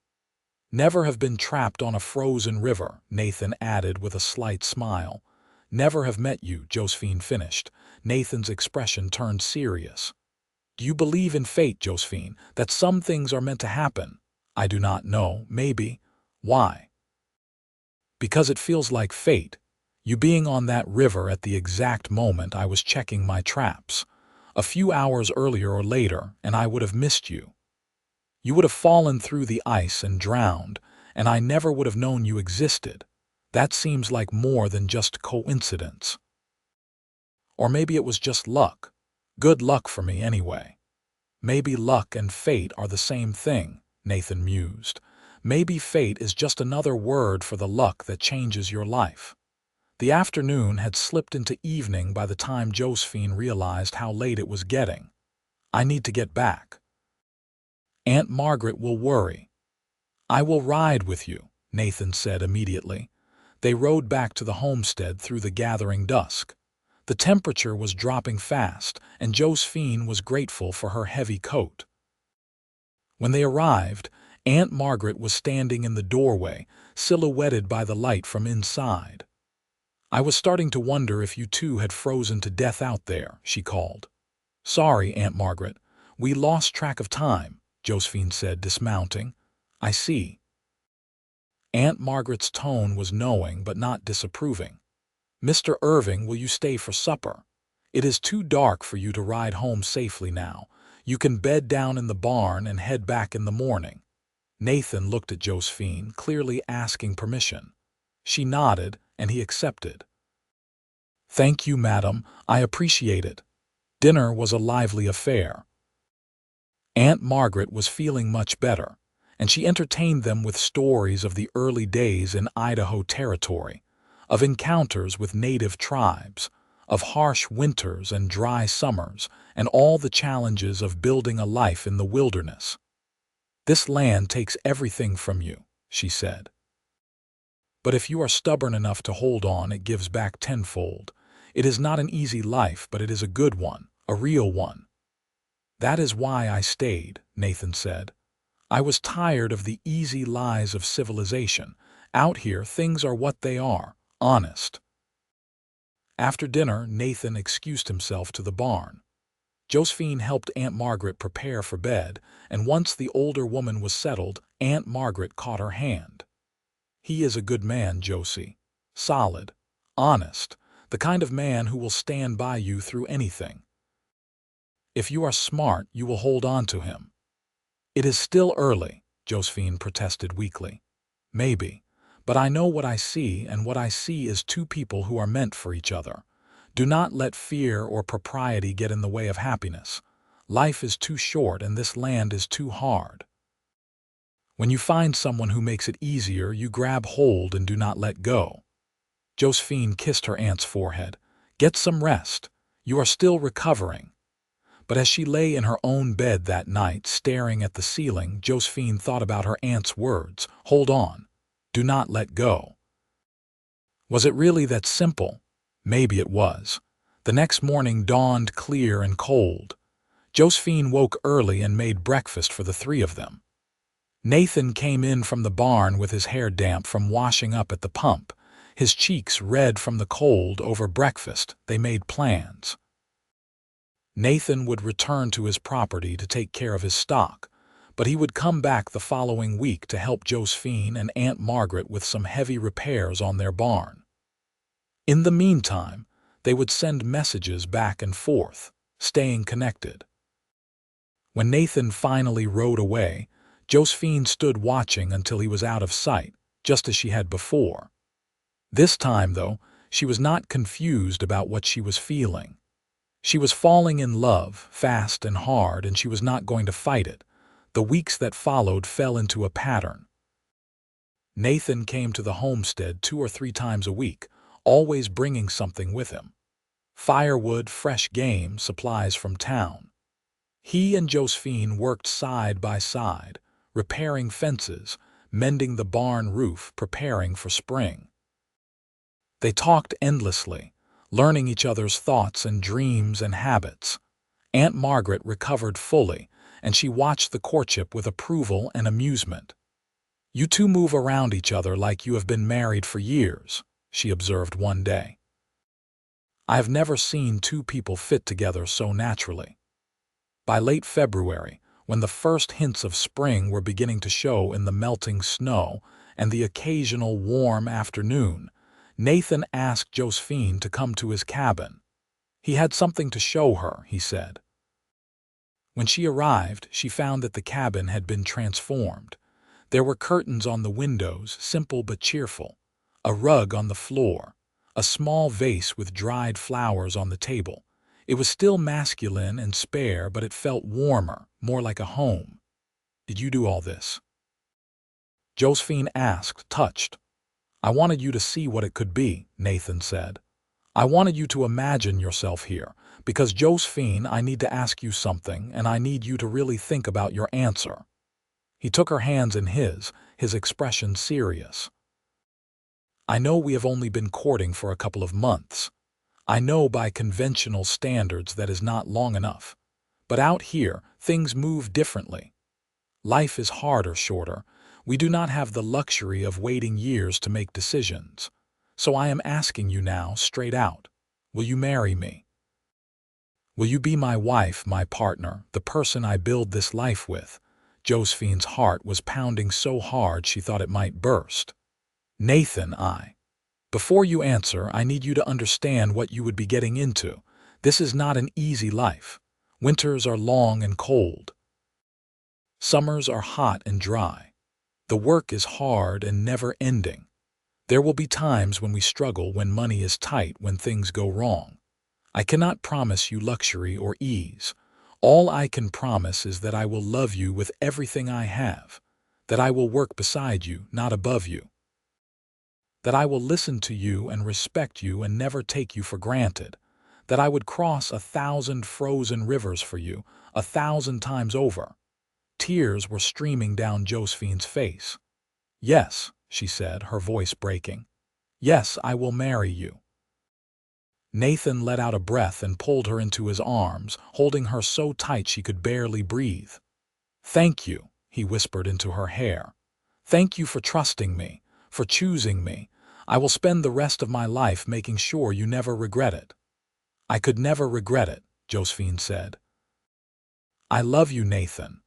never have been trapped on a frozen river," Nathan added with a slight smile. "Never have met you," Josephine finished. Nathan's expression turned serious. "Do you believe in fate, Josephine, that some things are meant to happen?" "I do not know, maybe." "Why?" "Because it feels like fate. You being on that river at the exact moment I was checking my traps. A few hours earlier or later, and I would have missed you. You would have fallen through the ice and drowned, and I never would have known you existed. That seems like more than just coincidence. Or maybe it was just luck. Good luck for me, anyway." "Maybe luck and fate are the same thing," Nathan mused. "Maybe fate is just another word for the luck that changes your life." The afternoon had slipped into evening by the time Josephine realized how late it was getting. "I need to get back. Aunt Margaret will worry." "I will ride with you," Nathan said immediately. They rode back to the homestead through the gathering dusk. The temperature was dropping fast, and Josephine was grateful for her heavy coat. When they arrived, Aunt Margaret was standing in the doorway, silhouetted by the light from inside. "I was starting to wonder if you two had frozen to death out there," she called. "Sorry, Aunt Margaret. We lost track of time," Josephine said, dismounting. "I see." Aunt Margaret's tone was knowing but not disapproving. "Mr. Irving, will you stay for supper? It is too dark for you to ride home safely now. You can bed down in the barn and head back in the morning." Nathan looked at Josephine, clearly asking permission. She nodded, and he accepted. "Thank you, madam. I appreciate it." Dinner was a lively affair. Aunt Margaret was feeling much better, and she entertained them with stories of the early days in Idaho Territory, of encounters with native tribes, of harsh winters and dry summers, and all the challenges of building a life in the wilderness. "This land takes everything from you," she said. "But if you are stubborn enough to hold on, it gives back tenfold. It is not an easy life, but it is a good one, a real one." "That is why I stayed," Nathan said. "I was tired of the easy lies of civilization. Out here, things are what they are, honest." After dinner, Nathan excused himself to the barn. Josephine helped Aunt Margaret prepare for bed, and once the older woman was settled, Aunt Margaret caught her hand. "He is a good man, Josie. Solid, honest, the kind of man who will stand by you through anything. If you are smart, you will hold on to him." "It is still early," Josephine protested weakly. "Maybe, but I know what I see, and what I see is two people who are meant for each other. Do not let fear or propriety get in the way of happiness. Life is too short, and this land is too hard. When you find someone who makes it easier, you grab hold and do not let go." Josephine kissed her aunt's forehead. "Get some rest. You are still recovering." But as she lay in her own bed that night, staring at the ceiling, Josephine thought about her aunt's words. Hold on. Do not let go. Was it really that simple? Maybe it was. The next morning dawned clear and cold. Josephine woke early and made breakfast for the three of them. Nathan came in from the barn with his hair damp from washing up at the pump, his cheeks red from the cold. Over breakfast, they made plans. Nathan would return to his property to take care of his stock, but he would come back the following week to help Josephine and Aunt Margaret with some heavy repairs on their barn. In the meantime, they would send messages back and forth, staying connected. When Nathan finally rode away, Josephine stood watching until he was out of sight, just as she had before. This time, though, she was not confused about what she was feeling. She was falling in love, fast and hard, and she was not going to fight it. The weeks that followed fell into a pattern. Nathan came to the homestead 2 or 3 times a week, always bringing something with him. Firewood, fresh game, supplies from town. He and Josephine worked side by side, repairing fences, mending the barn roof, preparing for spring. They talked endlessly, learning each other's thoughts and dreams and habits. Aunt Margaret recovered fully, and she watched the courtship with approval and amusement. "You two move around each other like you have been married for years," she observed one day. "I have never seen 2 people fit together so naturally." By late February, when the first hints of spring were beginning to show in the melting snow and the occasional warm afternoon, Nathan asked Josephine to come to his cabin. He had something to show her, he said. When she arrived, she found that the cabin had been transformed. There were curtains on the windows, simple but cheerful, a rug on the floor, a small vase with dried flowers on the table. It was still masculine and spare, but it felt warmer, more like a home. "Did you do all this?" Josephine asked, touched. "I wanted you to see what it could be," Nathan said. "I wanted you to imagine yourself here, because, Josephine, I need to ask you something, and I need you to really think about your answer." He took her hands in his expression serious. "I know we have only been courting for a couple of months. I know by conventional standards that is not long enough. But out here, things move differently. Life is harder, shorter. We do not have the luxury of waiting years to make decisions. So I am asking you now, straight out, will you marry me? Will you be my wife, my partner, the person I build this life with?" Josephine's heart was pounding so hard she thought it might burst. "Nathan, Before you answer, I need you to understand what you would be getting into. This is not an easy life. Winters are long and cold. Summers are hot and dry. The work is hard and never-ending. There will be times when we struggle, when money is tight, when things go wrong. I cannot promise you luxury or ease. All I can promise is that I will love you with everything I have, that I will work beside you, not above you, that I will listen to you and respect you and never take you for granted, that I would cross 1,000 frozen rivers for you, 1,000 times over." Tears were streaming down Josephine's face. "Yes," she said, her voice breaking. "Yes, I will marry you." Nathan let out a breath and pulled her into his arms, holding her so tight she could barely breathe. "Thank you," he whispered into her hair. "Thank you for trusting me, for choosing me. I will spend the rest of my life making sure you never regret it." "I could never regret it," Josephine said. "I love you, Nathan.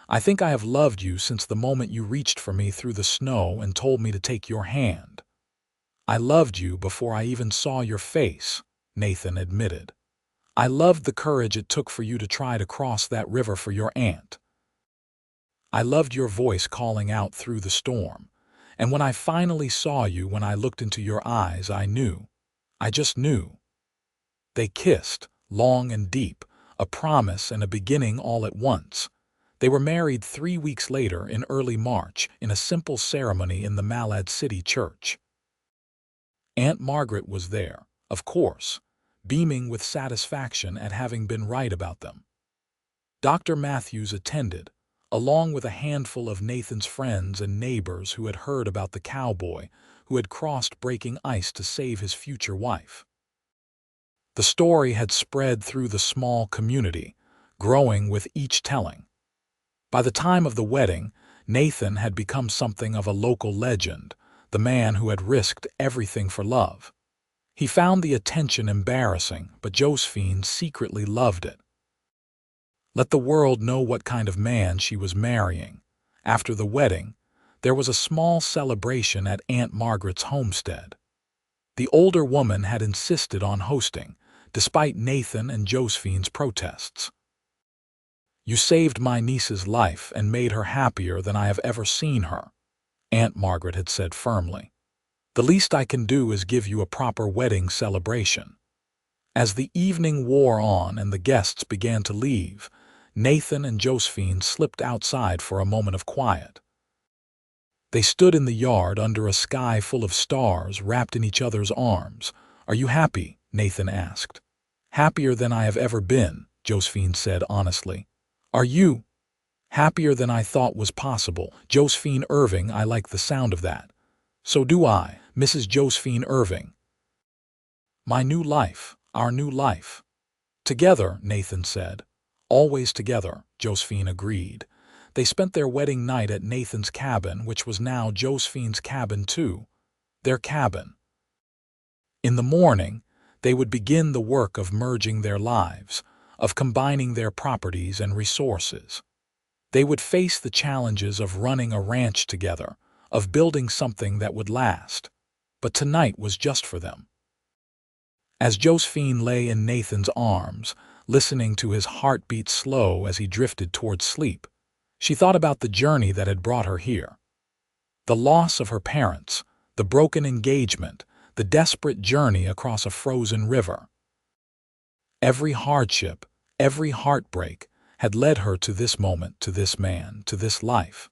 I think I have loved you since the moment you reached for me through the snow and told me to take your hand." "I loved you before I even saw your face," Nathan admitted. "I loved the courage it took for you to try to cross that river for your aunt. I loved your voice calling out through the storm. And when I finally saw you, when I looked into your eyes, I knew. I just knew." They kissed, long and deep, a promise and a beginning all at once. They were married 3 weeks later in early March in a simple ceremony in the Malad City church. Aunt Margaret was there, of course, beaming with satisfaction at having been right about them. Dr. Matthews attended, along with a handful of Nathan's friends and neighbors who had heard about the cowboy who had crossed breaking ice to save his future wife. The story had spread through the small community, growing with each telling. By the time of the wedding, Nathan had become something of a local legend, the man who had risked everything for love. He found the attention embarrassing, but Josephine secretly loved it. Let the world know what kind of man she was marrying. After the wedding, there was a small celebration at Aunt Margaret's homestead. The older woman had insisted on hosting, despite Nathan and Josephine's protests. "You saved my niece's life and made her happier than I have ever seen her," Aunt Margaret had said firmly. "The least I can do is give you a proper wedding celebration." As the evening wore on and the guests began to leave, Nathan and Josephine slipped outside for a moment of quiet. They stood in the yard under a sky full of stars wrapped in each other's arms. "Are you happy?" Nathan asked. "Happier than I have ever been," Josephine said honestly. "Are you?" "Happier than I thought was possible." "Josephine Irving, I like the sound of that." "So do I, Mrs. Josephine Irving." "My new life, our new life." "Together," Nathan said. "Always together," Josephine agreed. They spent their wedding night at Nathan's cabin, which was now Josephine's cabin too. Their cabin. In the morning, they would begin the work of merging their lives, of combining their properties and resources. They would face the challenges of running a ranch together, of building something that would last. But tonight was just for them. As Josephine lay in Nathan's arms, listening to his heartbeat slow as he drifted toward sleep, she thought about the journey that had brought her here. The loss of her parents, the broken engagement, the desperate journey across a frozen river. Every hardship, every heartbreak had led her to this moment, to this man, to this life.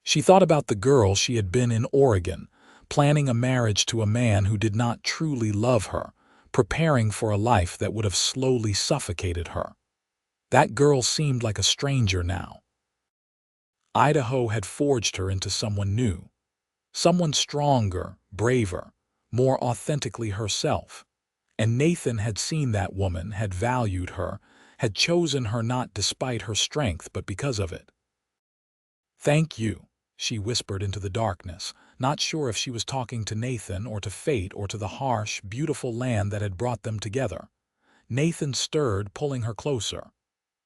She thought about the girl she had been in Oregon, planning a marriage to a man who did not truly love her, preparing for a life that would have slowly suffocated her. That girl seemed like a stranger now. Idaho had forged her into someone new, someone stronger, braver, more authentically herself. And Nathan had seen that woman, had valued her, had chosen her not despite her strength but because of it. "Thank you," she whispered into the darkness, not sure if she was talking to Nathan or to fate or to the harsh, beautiful land that had brought them together. Nathan stirred, pulling her closer.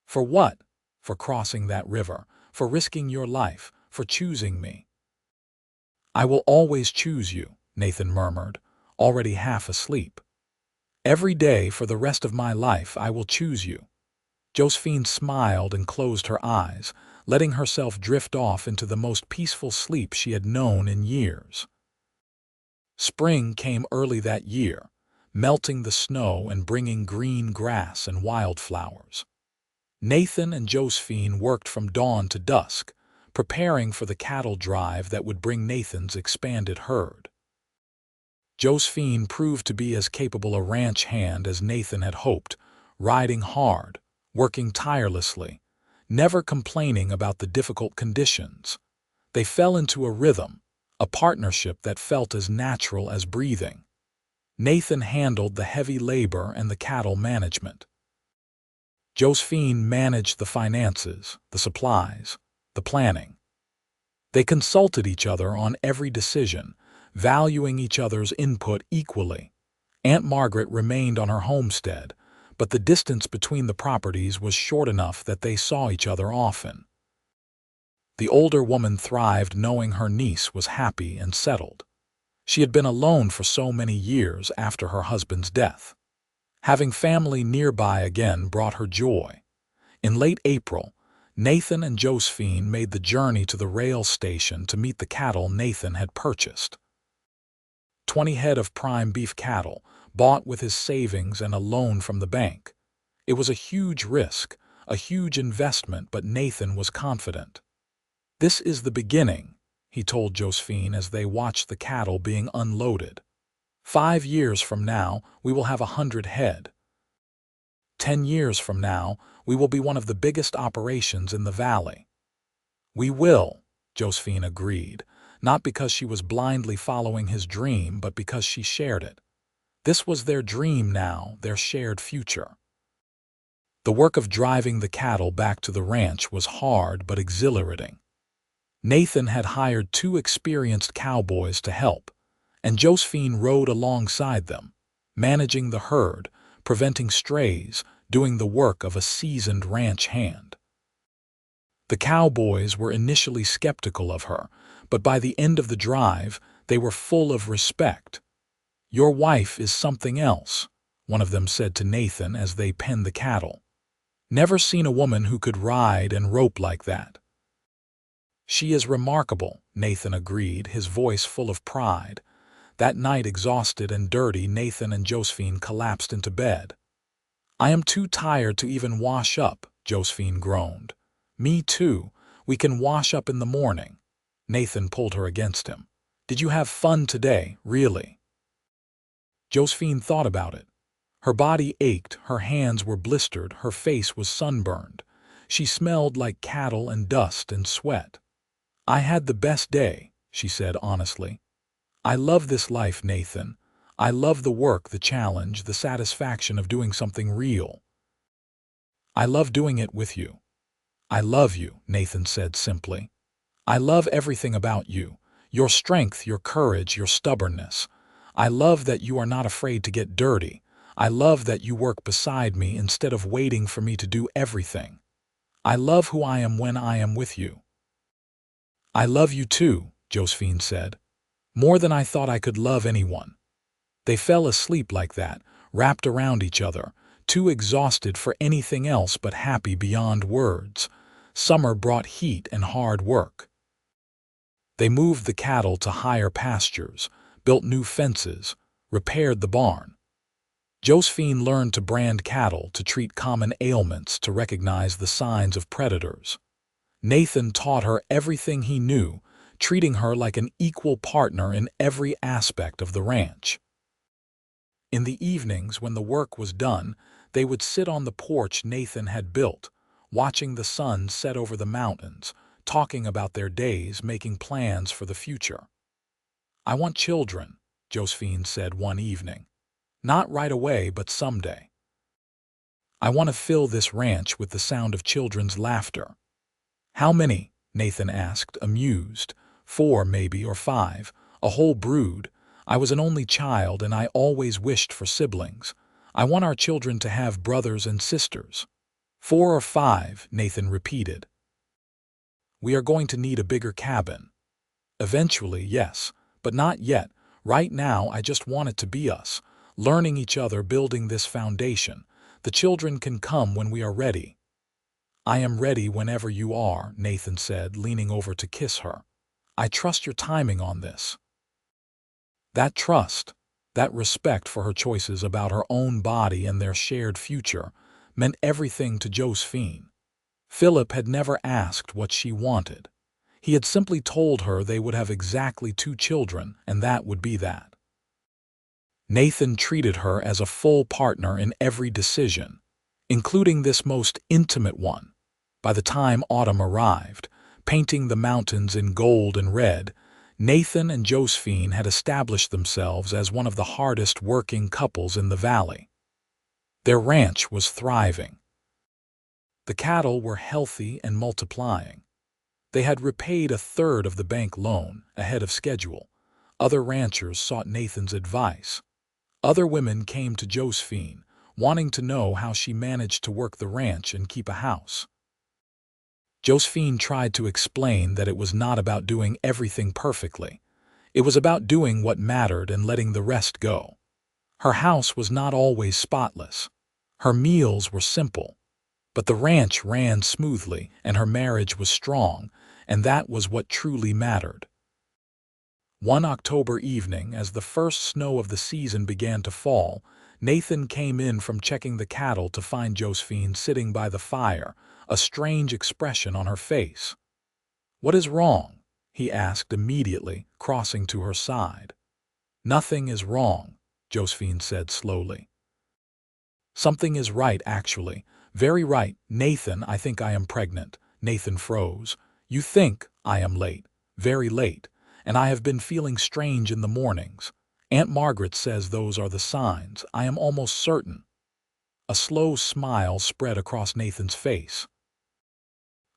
"For what?" "For crossing that river, for risking your life, for choosing me." "I will always choose you," Nathan murmured, already half asleep. "Every day for the rest of my life I will choose you." Josephine smiled and closed her eyes, letting herself drift off into the most peaceful sleep she had known in years. Spring came early that year, melting the snow and bringing green grass and wildflowers. Nathan and Josephine worked from dawn to dusk, preparing for the cattle drive that would bring Nathan's expanded herd. Josephine proved to be as capable a ranch hand as Nathan had hoped, riding hard, working tirelessly, never complaining about the difficult conditions. They fell into a rhythm, a partnership that felt as natural as breathing. Nathan handled the heavy labor and the cattle management. Josephine managed the finances, the supplies, the planning. They consulted each other on every decision, valuing each other's input equally. Aunt Margaret remained on her homestead, but the distance between the properties was short enough that they saw each other often. The older woman thrived knowing her niece was happy and settled. She had been alone for so many years after her husband's death. Having family nearby again brought her joy. In late April, Nathan and Josephine made the journey to the rail station to meet the cattle Nathan had purchased. 20 head of prime beef cattle, bought with his savings and a loan from the bank. It was a huge risk, a huge investment, but Nathan was confident. "This is the beginning," he told Josephine as they watched the cattle being unloaded. "5 years from now, we will have 100 head." 10 years from now, we will be one of the biggest operations in the valley." "We will," Josephine agreed, not because she was blindly following his dream, but because she shared it. This was their dream now, their shared future. The work of driving the cattle back to the ranch was hard but exhilarating. Nathan had hired 2 experienced cowboys to help, and Josephine rode alongside them, managing the herd, preventing strays, doing the work of a seasoned ranch hand. The cowboys were initially skeptical of her, but by the end of the drive, they were full of respect. "Your wife is something else," one of them said to Nathan as they penned the cattle. "Never seen a woman who could ride and rope like that." "She is remarkable," Nathan agreed, his voice full of pride. That night, exhausted and dirty, Nathan and Josephine collapsed into bed. "I am too tired to even wash up," Josephine groaned. "Me too. We can wash up in the morning." Nathan pulled her against him. "Did you have fun today, really?" Josephine thought about it. Her body ached, her hands were blistered, her face was sunburned. She smelled like cattle and dust and sweat. "I had the best day," she said honestly. "I love this life, Nathan. I love the work, the challenge, the satisfaction of doing something real. I love doing it with you." "I love you," Nathan said simply. "I love everything about you. Your strength, your courage, your stubbornness. I love that you are not afraid to get dirty. I love that you work beside me instead of waiting for me to do everything. I love who I am when I am with you." "I love you too," Josephine said. "More than I thought I could love anyone." They fell asleep like that, wrapped around each other, too exhausted for anything else but happy beyond words. Summer brought heat and hard work. They moved the cattle to higher pastures, built new fences, repaired the barn. Josephine learned to brand cattle, to treat common ailments, to recognize the signs of predators. Nathan taught her everything he knew, treating her like an equal partner in every aspect of the ranch. In the evenings, when the work was done, they would sit on the porch Nathan had built, watching the sun set over the mountains, talking about their days, making plans for the future. "I want children," Josephine said one evening. "Not right away, but someday. I want to fill this ranch with the sound of children's laughter." "How many?" Nathan asked, amused. "4 maybe, or 5. A whole brood. I was an only child and I always wished for siblings. I want our children to have brothers and sisters." 4 or 5, Nathan repeated. "We are going to need a bigger cabin." "Eventually, yes, but not yet. Right now, I just want it to be us, learning each other, building this foundation. The children can come when we are ready." "I am ready whenever you are," Nathan said, leaning over to kiss her. "I trust your timing on this." That trust, that respect for her choices about her own body and their shared future, meant everything to Josephine. Philip had never asked what she wanted. He had simply told her they would have exactly 2 children, and that would be that. Nathan treated her as a full partner in every decision, including this most intimate one. By the time autumn arrived, painting the mountains in gold and red, Nathan and Josephine had established themselves as one of the hardest working couples in the valley. Their ranch was thriving. The cattle were healthy and multiplying. They had repaid 1/3 of the bank loan ahead of schedule. Other ranchers sought Nathan's advice. Other women came to Josephine, wanting to know how she managed to work the ranch and keep a house. Josephine tried to explain that it was not about doing everything perfectly. It was about doing what mattered and letting the rest go. Her house was not always spotless. Her meals were simple. But the ranch ran smoothly and her marriage was strong, and that was what truly mattered. One October evening, as the first snow of the season began to fall, Nathan came in from checking the cattle to find Josephine sitting by the fire, a strange expression on her face. "What is wrong?" he asked immediately, crossing to her side. "Nothing is wrong," Josephine said slowly. Something is right, actually. Very right. Nathan, I think I am pregnant. Nathan froze. You think I am late. Very late. And I have been feeling strange in the mornings. Aunt Margaret says those are the signs. I am almost certain. A slow smile spread across Nathan's face.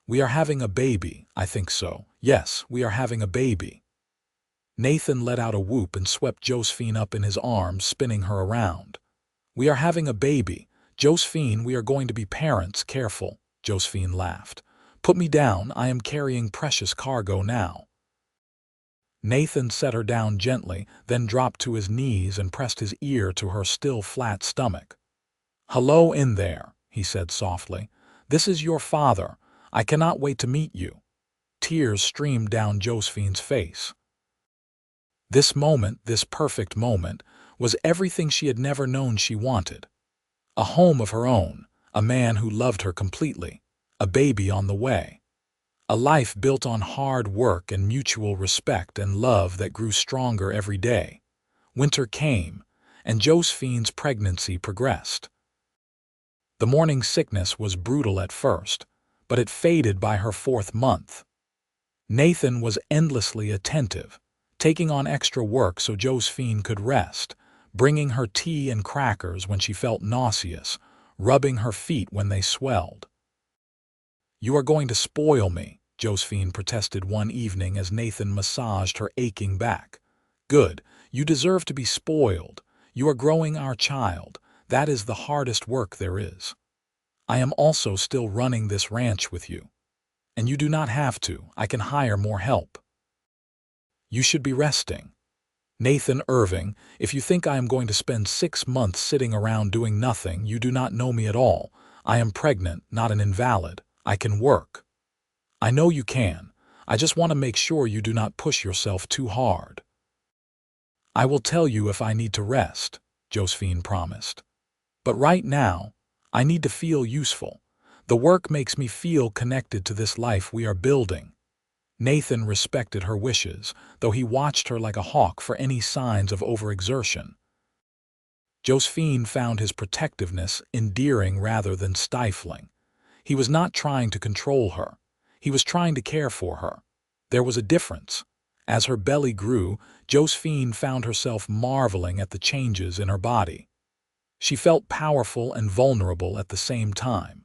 We are having a baby, I think so. Yes, we are having a baby. Nathan let out a whoop and swept Josephine up in his arms, spinning her around. We are having a baby. Josephine, we are going to be parents. Careful. Josephine laughed. Put me down. I am carrying precious cargo now. Nathan set her down gently, then dropped to his knees and pressed his ear to her still flat stomach. Hello in there, he said softly. This is your father. I cannot wait to meet you. Tears streamed down Josephine's face. This moment, this perfect moment, was everything she had never known she wanted. A home of her own, a man who loved her completely, a baby on the way. A life built on hard work and mutual respect and love that grew stronger every day. Winter came, and Josephine's pregnancy progressed. The morning sickness was brutal at first, but it faded by her 4th month. Nathan was endlessly attentive, taking on extra work so Josephine could rest, bringing her tea and crackers when she felt nauseous, rubbing her feet when they swelled. You are going to spoil me, Josephine protested one evening as Nathan massaged her aching back. Good, you deserve to be spoiled. You are growing our child. That is the hardest work there is. I am also still running this ranch with you. And you do not have to. I can hire more help. You should be resting. Nathan Irving, if you think I am going to spend 6 months sitting around doing nothing, you do not know me at all. I am pregnant, not an invalid. I can work. I know you can. I just want to make sure you do not push yourself too hard. I will tell you if I need to rest, Josephine promised. But right now, I need to feel useful. The work makes me feel connected to this life we are building. Nathan respected her wishes, though he watched her like a hawk for any signs of overexertion. Josephine found his protectiveness endearing rather than stifling. He was not trying to control her. He was trying to care for her. There was a difference. As her belly grew, Josephine found herself marveling at the changes in her body. She felt powerful and vulnerable at the same time.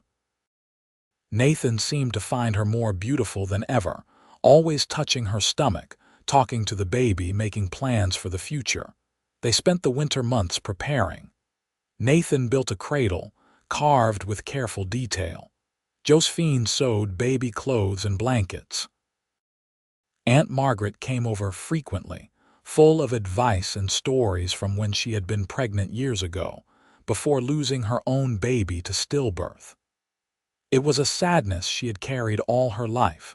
Nathan seemed to find her more beautiful than ever, always touching her stomach, talking to the baby, making plans for the future. They spent the winter months preparing. Nathan built a cradle, carved with careful detail. Josephine sewed baby clothes and blankets. Aunt Margaret came over frequently, full of advice and stories from when she had been pregnant years ago, before losing her own baby to stillbirth. It was a sadness she had carried all her life,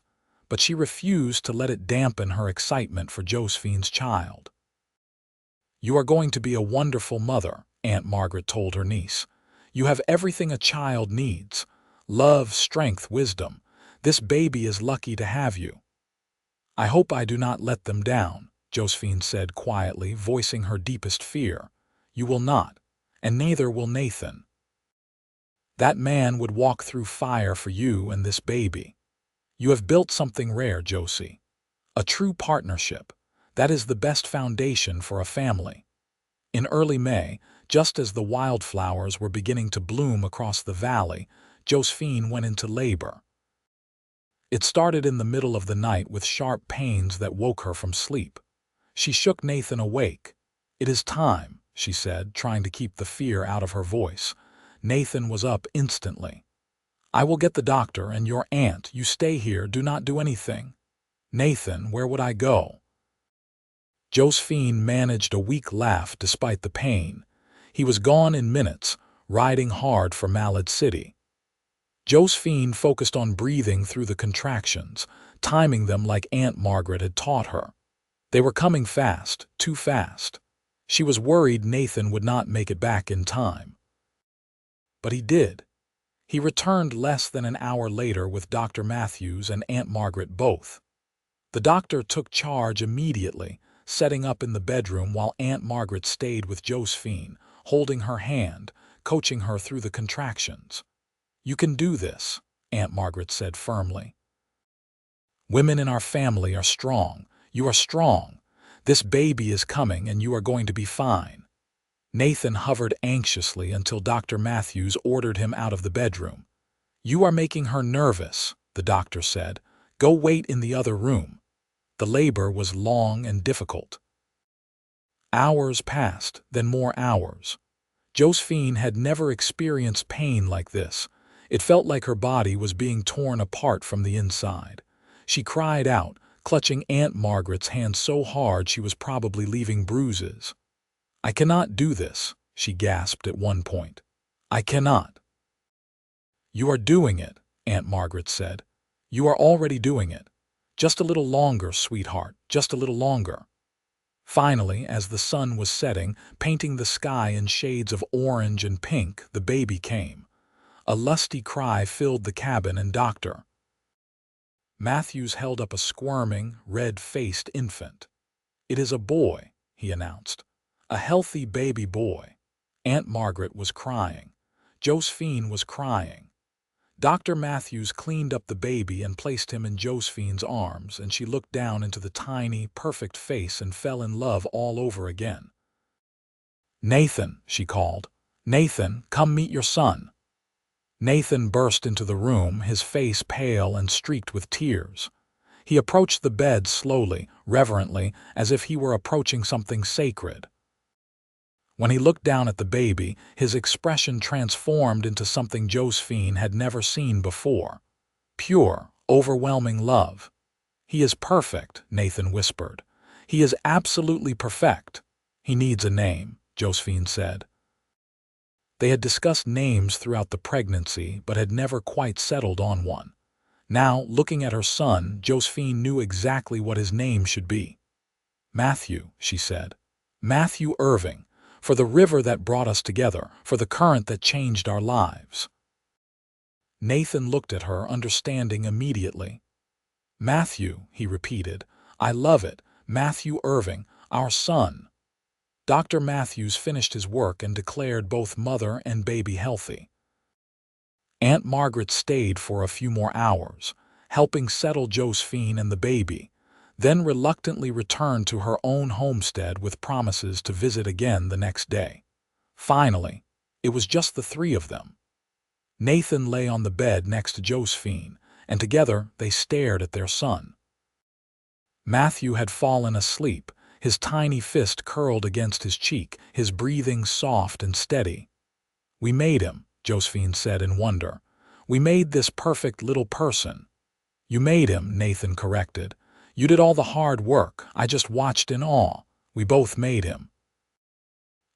but she refused to let it dampen her excitement for Josephine's child. You are going to be a wonderful mother, Aunt Margaret told her niece. You have everything a child needs. Love, strength, wisdom. This baby is lucky to have you. I hope I do not let them down, Josephine said quietly, voicing her deepest fear. You will not, and neither will Nathan. That man would walk through fire for you and this baby. You have built something rare, Josie. A true partnership. That is the best foundation for a family. In early May, just as the wildflowers were beginning to bloom across the valley, Josephine went into labor. It started in the middle of the night with sharp pains that woke her from sleep. She shook Nathan awake. It is time, she said, trying to keep the fear out of her voice. Nathan was up instantly. I will get the doctor and your aunt. You stay here, do not do anything. Nathan, where would I go? Josephine managed a weak laugh despite the pain. He was gone in minutes, riding hard for Malad City. Josephine focused on breathing through the contractions, timing them like Aunt Margaret had taught her. They were coming fast, too fast. She was worried Nathan would not make it back in time. But he did. He returned less than an hour later with Dr. Matthews and Aunt Margaret both. The doctor took charge immediately, setting up in the bedroom while Aunt Margaret stayed with Josephine, holding her hand, coaching her through the contractions. "You can do this," Aunt Margaret said firmly. "Women in our family are strong. You are strong. This baby is coming and you are going to be fine." Nathan hovered anxiously until Dr. Matthews ordered him out of the bedroom. "You are making her nervous," the doctor said. "Go wait in the other room." The labor was long and difficult. Hours passed, then more hours. Josephine had never experienced pain like this. It felt like her body was being torn apart from the inside. She cried out, clutching Aunt Margaret's hand so hard she was probably leaving bruises. "I cannot do this," she gasped at one point. "I cannot." "You are doing it," Aunt Margaret said. "You are already doing it. Just a little longer, sweetheart, just a little longer." Finally, as the sun was setting, painting the sky in shades of orange and pink, the baby came. A lusty cry filled the cabin, and Dr. Matthews held up a squirming, red-faced infant. "It is a boy," he announced. "A healthy baby boy." Aunt Margaret was crying. Josephine was crying. Dr. Matthews cleaned up the baby and placed him in Josephine's arms, and she looked down into the tiny, perfect face and fell in love all over again. "Nathan," she called. "Nathan, come meet your son." Nathan burst into the room, his face pale and streaked with tears. He approached the bed slowly, reverently, as if he were approaching something sacred. When he looked down at the baby, his expression transformed into something Josephine had never seen before. Pure, overwhelming love. "He is perfect," Nathan whispered. "He is absolutely perfect." "He needs a name," Josephine said. They had discussed names throughout the pregnancy, but had never quite settled on one. Now, looking at her son, Josephine knew exactly what his name should be. "Matthew," she said. "Matthew Irving, for the river that brought us together, for the current that changed our lives." Nathan looked at her, understanding immediately. "Matthew," he repeated. "I love it. Matthew Irving, our son." Dr. Matthews finished his work and declared both mother and baby healthy. Aunt Margaret stayed for a few more hours, helping settle Josephine and the baby, then reluctantly returned to her own homestead with promises to visit again the next day. Finally, it was just the three of them. Nathan lay on the bed next to Josephine, and together they stared at their son. Matthew had fallen asleep, his tiny fist curled against his cheek, his breathing soft and steady. "We made him," Josephine said in wonder. "We made this perfect little person." "You made him," Nathan corrected. "You did all the hard work. I just watched in awe. We both made him.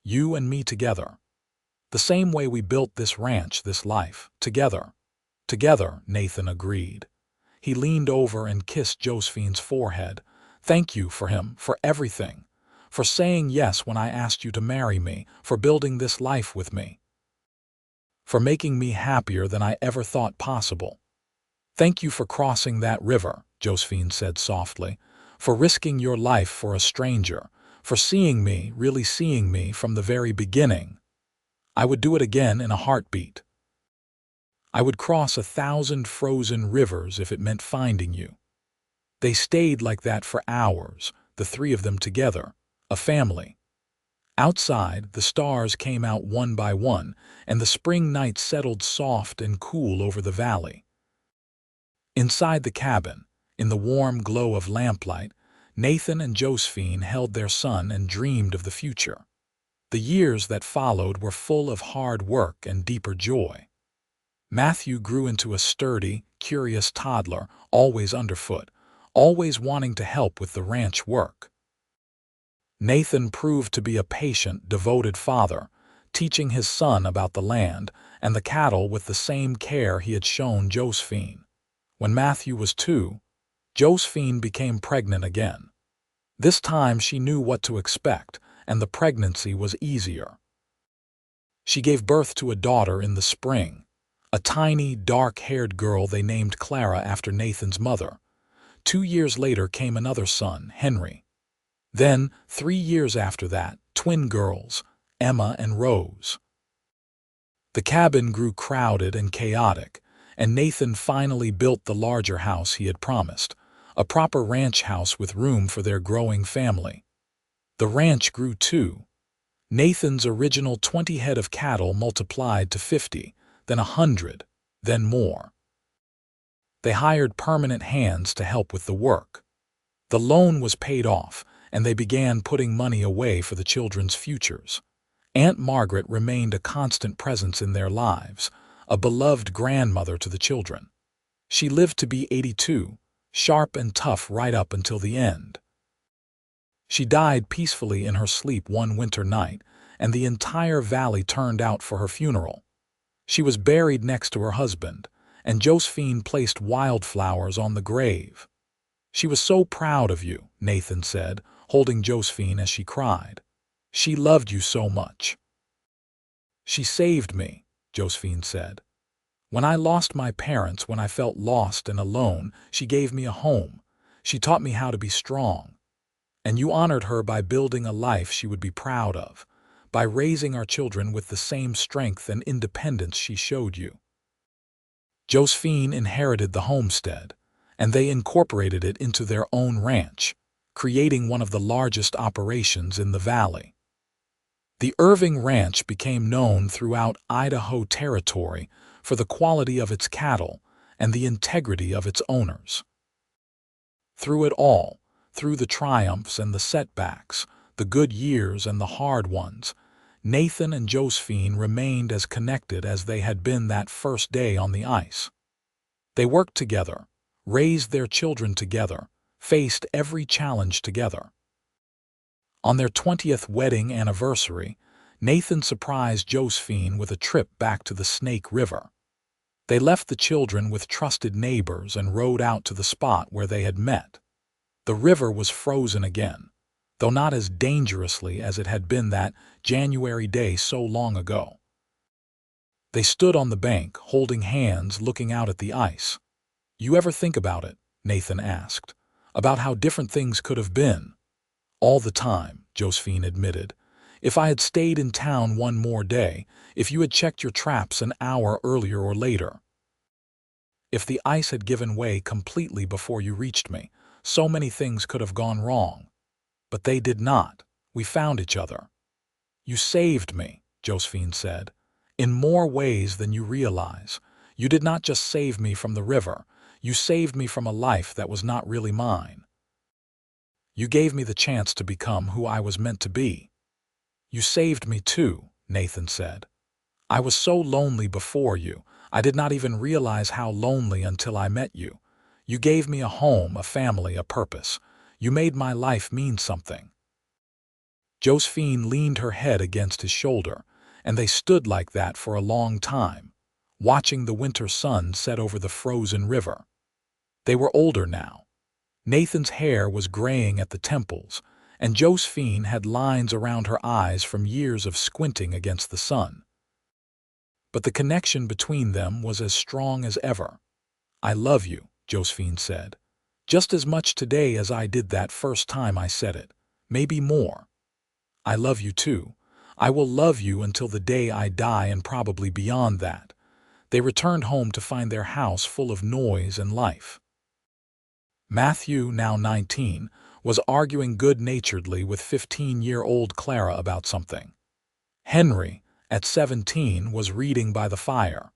You and me together. The same way we built this ranch, this life, together." "Together," Nathan agreed. He leaned over and kissed Josephine's forehead. "Thank you for him, for everything. For saying yes when I asked you to marry me, for building this life with me. For making me happier than I ever thought possible. Thank you for crossing that river," Josephine said softly. "For risking your life for a stranger. For seeing me, really seeing me from the very beginning. I would do it again in a heartbeat. I would cross 1,000 frozen rivers if it meant finding you." They stayed like that for hours, the three of them together, a family. Outside, the stars came out one by one, and the spring night settled soft and cool over the valley. Inside the cabin, in the warm glow of lamplight, Nathan and Josephine held their son and dreamed of the future. The years that followed were full of hard work and deeper joy. Matthew grew into a sturdy, curious toddler, always underfoot, always wanting to help with the ranch work. Nathan proved to be a patient, devoted father, teaching his son about the land and the cattle with the same care he had shown Josephine. When Matthew was 2, Josephine became pregnant again. This time she knew what to expect, and the pregnancy was easier. She gave birth to a daughter in the spring, a tiny, dark-haired girl they named Clara after Nathan's mother. 2 years later came another son, Henry. Then, 3 years after that, twin girls, Emma and Rose. The cabin grew crowded and chaotic, and Nathan finally built the larger house he had promised, a proper ranch house with room for their growing family. The ranch grew too. Nathan's original 20 head of cattle multiplied to 50, then 100, then more. They hired permanent hands to help with the work. The loan was paid off, and they began putting money away for the children's futures. Aunt Margaret remained a constant presence in their lives, a beloved grandmother to the children. She lived to be 82, sharp and tough right up until the end. She died peacefully in her sleep one winter night, and the entire valley turned out for her funeral. She was buried next to her husband, and Josephine placed wildflowers on the grave. "She was so proud of you," Nathan said, holding Josephine as she cried. "She loved you so much." "She saved me," Josephine said. "When I lost my parents, when I felt lost and alone, she gave me a home. She taught me how to be strong. And you honored her by building a life she would be proud of, by raising our children with the same strength and independence she showed you." Josephine inherited the homestead, and they incorporated it into their own ranch, creating one of the largest operations in the valley. The Irving Ranch became known throughout Idaho Territory for the quality of its cattle and the integrity of its owners. Through it all, through the triumphs and the setbacks, the good years and the hard ones, Nathan and Josephine remained as connected as they had been that first day on the ice. They worked together, raised their children together, faced every challenge together. On their 20th wedding anniversary, Nathan surprised Josephine with a trip back to the Snake River. They left the children with trusted neighbors and rode out to the spot where they had met. The river was frozen again, though not as dangerously as it had been that January day so long ago. They stood on the bank, holding hands, looking out at the ice. "You ever think about it?" Nathan asked. "About how different things could have been?" "All the time," Josephine admitted. "If I had stayed in town one more day, if you had checked your traps an hour earlier or later. If the ice had given way completely before you reached me, so many things could have gone wrong. But they did not. We found each other." "You saved me," Josephine said, "in more ways than you realize. You did not just save me from the river. You saved me from a life that was not really mine. You gave me the chance to become who I was meant to be." "You saved me too," Nathan said. "I was so lonely before you. I did not even realize how lonely until I met you. You gave me a home, a family, a purpose. You made my life mean something." Josephine leaned her head against his shoulder, and they stood like that for a long time, watching the winter sun set over the frozen river. They were older now. Nathan's hair was graying at the temples, and Josephine had lines around her eyes from years of squinting against the sun. But the connection between them was as strong as ever. "I love you," Josephine said. "Just as much today as I did that first time I said it, maybe more. I love you too. I will love you until the day I die and probably beyond that." They returned home to find their house full of noise and life. Matthew, now 19, was arguing good-naturedly with 15-year-old Clara about something. Henry, at 17, was reading by the fire.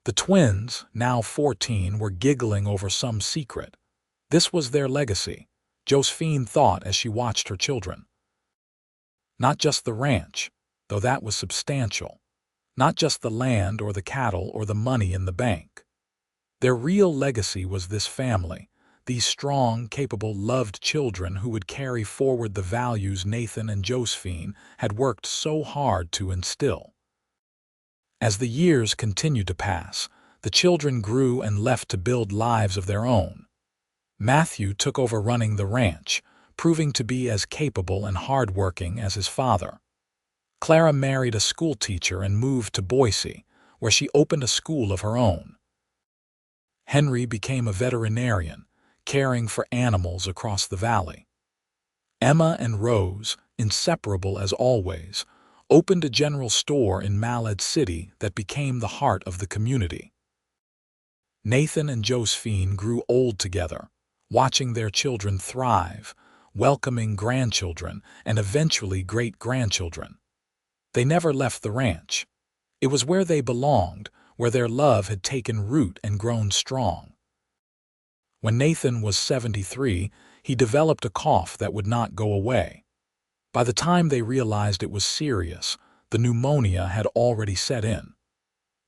The twins, now 14, were giggling over some secret. This was their legacy, Josephine thought as she watched her children. Not just the ranch, though that was substantial. Not just the land or the cattle or the money in the bank. Their real legacy was this family, these strong, capable, loved children who would carry forward the values Nathan and Josephine had worked so hard to instill. As the years continued to pass, the children grew and left to build lives of their own. Matthew took over running the ranch, proving to be as capable and hardworking as his father. Clara married a schoolteacher and moved to Boise, where she opened a school of her own. Henry became a veterinarian, caring for animals across the valley. Emma and Rose, inseparable as always, opened a general store in Malad City that became the heart of the community. Nathan and Josephine grew old together, watching their children thrive, welcoming grandchildren and eventually great-grandchildren. They never left the ranch. It was where they belonged, where their love had taken root and grown strong. When Nathan was 73, he developed a cough that would not go away. By the time they realized it was serious, the pneumonia had already set in.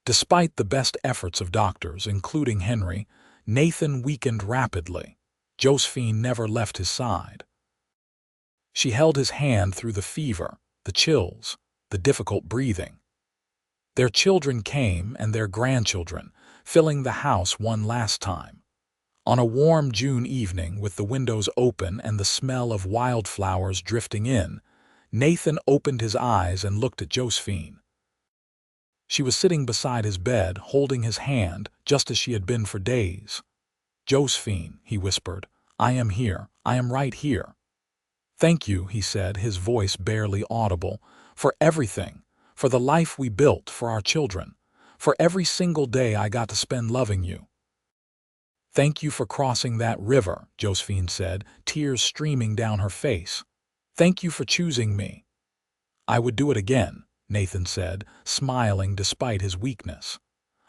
Despite the best efforts of doctors, including Henry, Nathan weakened rapidly. Josephine never left his side. She held his hand through the fever, the chills, the difficult breathing. Their children came and their grandchildren, filling the house one last time. On a warm June evening, with the windows open and the smell of wildflowers drifting in, Nathan opened his eyes and looked at Josephine. She was sitting beside his bed, holding his hand, just as she had been for days. "Josephine," he whispered, "I am here. I am right here." "Thank you," he said, his voice barely audible, "for everything, for the life we built, for our children, for every single day I got to spend loving you." "Thank you for crossing that river," Josephine said, tears streaming down her face. "Thank you for choosing me." "I would do it again," Nathan said, smiling despite his weakness.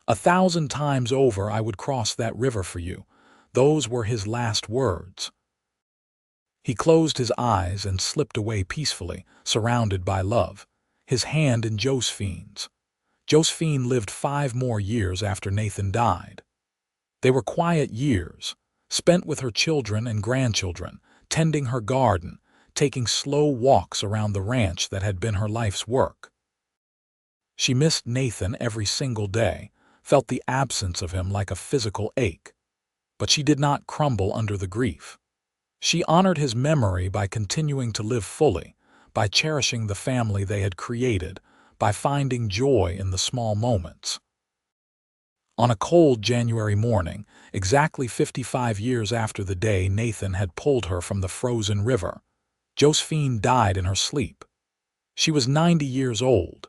1,000 times over I would cross that river for you. Those were his last words. He closed his eyes and slipped away peacefully, surrounded by love, his hand in Josephine's. Josephine lived 5 more years after Nathan died. They were quiet years, spent with her children and grandchildren, tending her garden, taking slow walks around the ranch that had been her life's work. She missed Nathan every single day, felt the absence of him like a physical ache. But she did not crumble under the grief. She honored his memory by continuing to live fully, by cherishing the family they had created, by finding joy in the small moments. On a cold January morning, exactly 55 years after the day Nathan had pulled her from the frozen river, Josephine died in her sleep. She was 90 years old.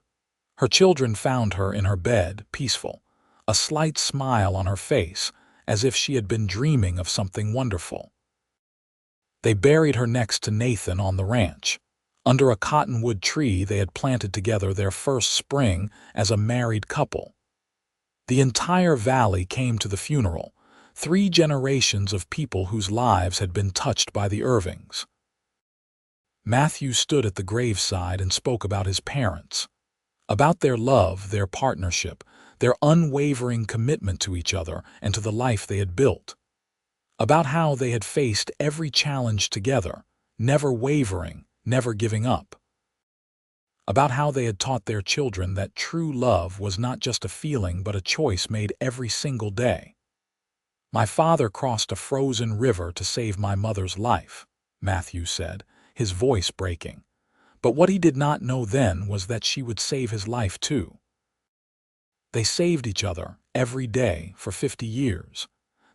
Her children found her in her bed, peaceful, a slight smile on her face, as if she had been dreaming of something wonderful. They buried her next to Nathan on the ranch, under a cottonwood tree they had planted together their first spring as a married couple. The entire valley came to the funeral, 3 generations of people whose lives had been touched by the Irvings. Matthew stood at the graveside and spoke about his parents, about their love, their partnership, their unwavering commitment to each other and to the life they had built, about how they had faced every challenge together, never wavering, never giving up, about how they had taught their children that true love was not just a feeling but a choice made every single day. "My father crossed a frozen river to save my mother's life," Matthew said, his voice breaking. But what he did not know then was that she would save his life too. They saved each other every day for 50 years.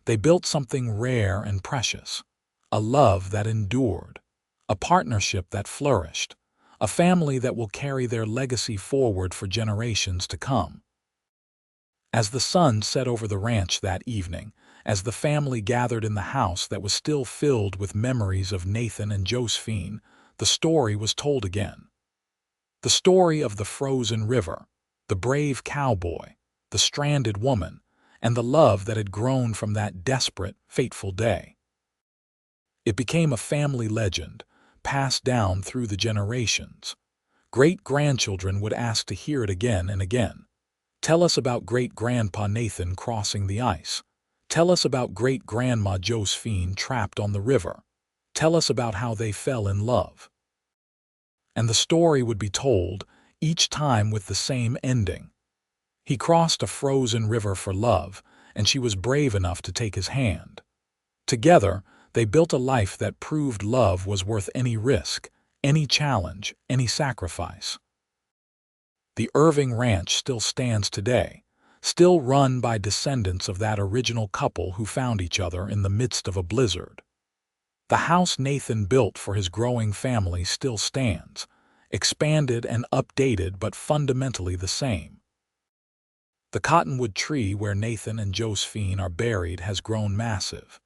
They built something rare and precious, a love that endured, a partnership that flourished, a family that will carry their legacy forward for generations to come. As the sun set over the ranch that evening, as the family gathered in the house that was still filled with memories of Nathan and Josephine, the story was told again. The story of the frozen river, the brave cowboy, the stranded woman, and the love that had grown from that desperate, fateful day. It became a family legend, passed down through the generations. Great-grandchildren would ask to hear it again and again. "Tell us about great-grandpa Nathan crossing the ice. Tell us about great-grandma Josephine trapped on the river. Tell us about how they fell in love." And the story would be told, each time with the same ending. He crossed a frozen river for love, and she was brave enough to take his hand. Together, they built a life that proved love was worth any risk, any challenge, any sacrifice. The Irving Ranch still stands today, still run by descendants of that original couple who found each other in the midst of a blizzard. The house Nathan built for his growing family still stands, expanded and updated but fundamentally the same. The cottonwood tree where Nathan and Josephine are buried has grown massive,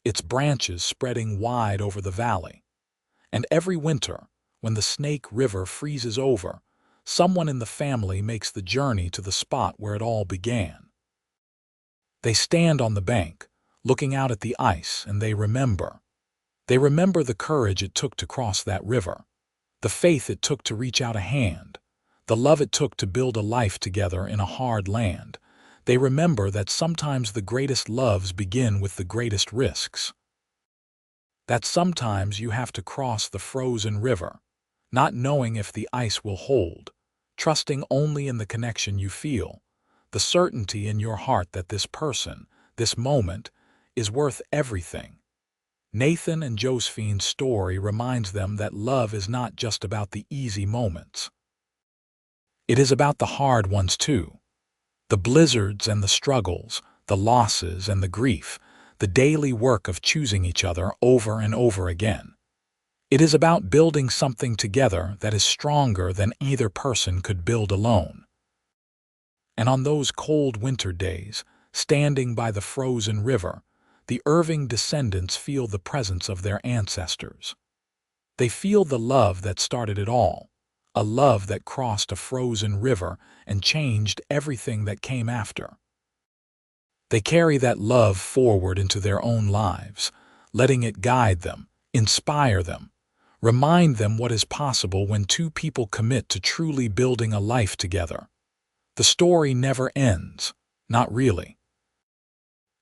its branches spreading wide over the valley. And every winter, when the Snake River freezes over, someone in the family makes the journey to the spot where it all began. They stand on the bank, looking out at the ice, and they remember. They remember the courage it took to cross that river, the faith it took to reach out a hand, the love it took to build a life together in a hard land. They remember that sometimes the greatest loves begin with the greatest risks. That sometimes you have to cross the frozen river, not knowing if the ice will hold, trusting only in the connection you feel, the certainty in your heart that this person, this moment, is worth everything. Nathan and Josephine's story reminds them that love is not just about the easy moments. It is about the hard ones too. The blizzards and the struggles, the losses and the grief, the daily work of choosing each other over and over again. It is about building something together that is stronger than either person could build alone. And on those cold winter days, standing by the frozen river, the Irving descendants feel the presence of their ancestors. They feel the love that started it all, a love that crossed a frozen river and changed everything that came after. They carry that love forward into their own lives, letting it guide them, inspire them, remind them what is possible when two people commit to truly building a life together. The story never ends, not really.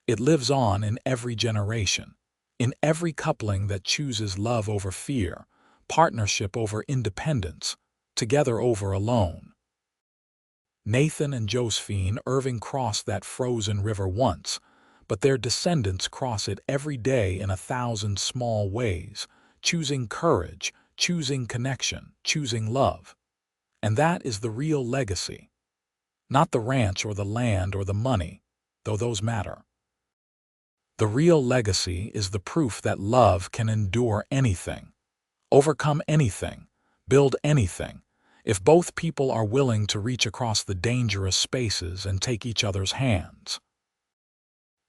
It lives on in every generation, in every coupling that chooses love over fear, partnership over independence, together over alone. Nathan and Josephine Irving crossed that frozen river once, but their descendants cross it every day in 1,000 small ways, choosing courage, choosing connection, choosing love. And that is the real legacy. Not the ranch or the land or the money, though those matter. The real legacy is the proof that love can endure anything, overcome anything, build anything, if both people are willing to reach across the dangerous spaces and take each other's hands.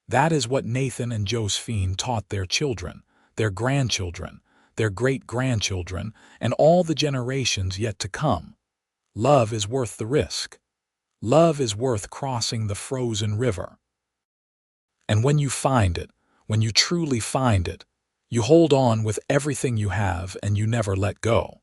That is what Nathan and Josephine taught their children, their grandchildren, their great-grandchildren, and all the generations yet to come. Love is worth the risk. Love is worth crossing the frozen river. And when you find it, when you truly find it, you hold on with everything you have and you never let go.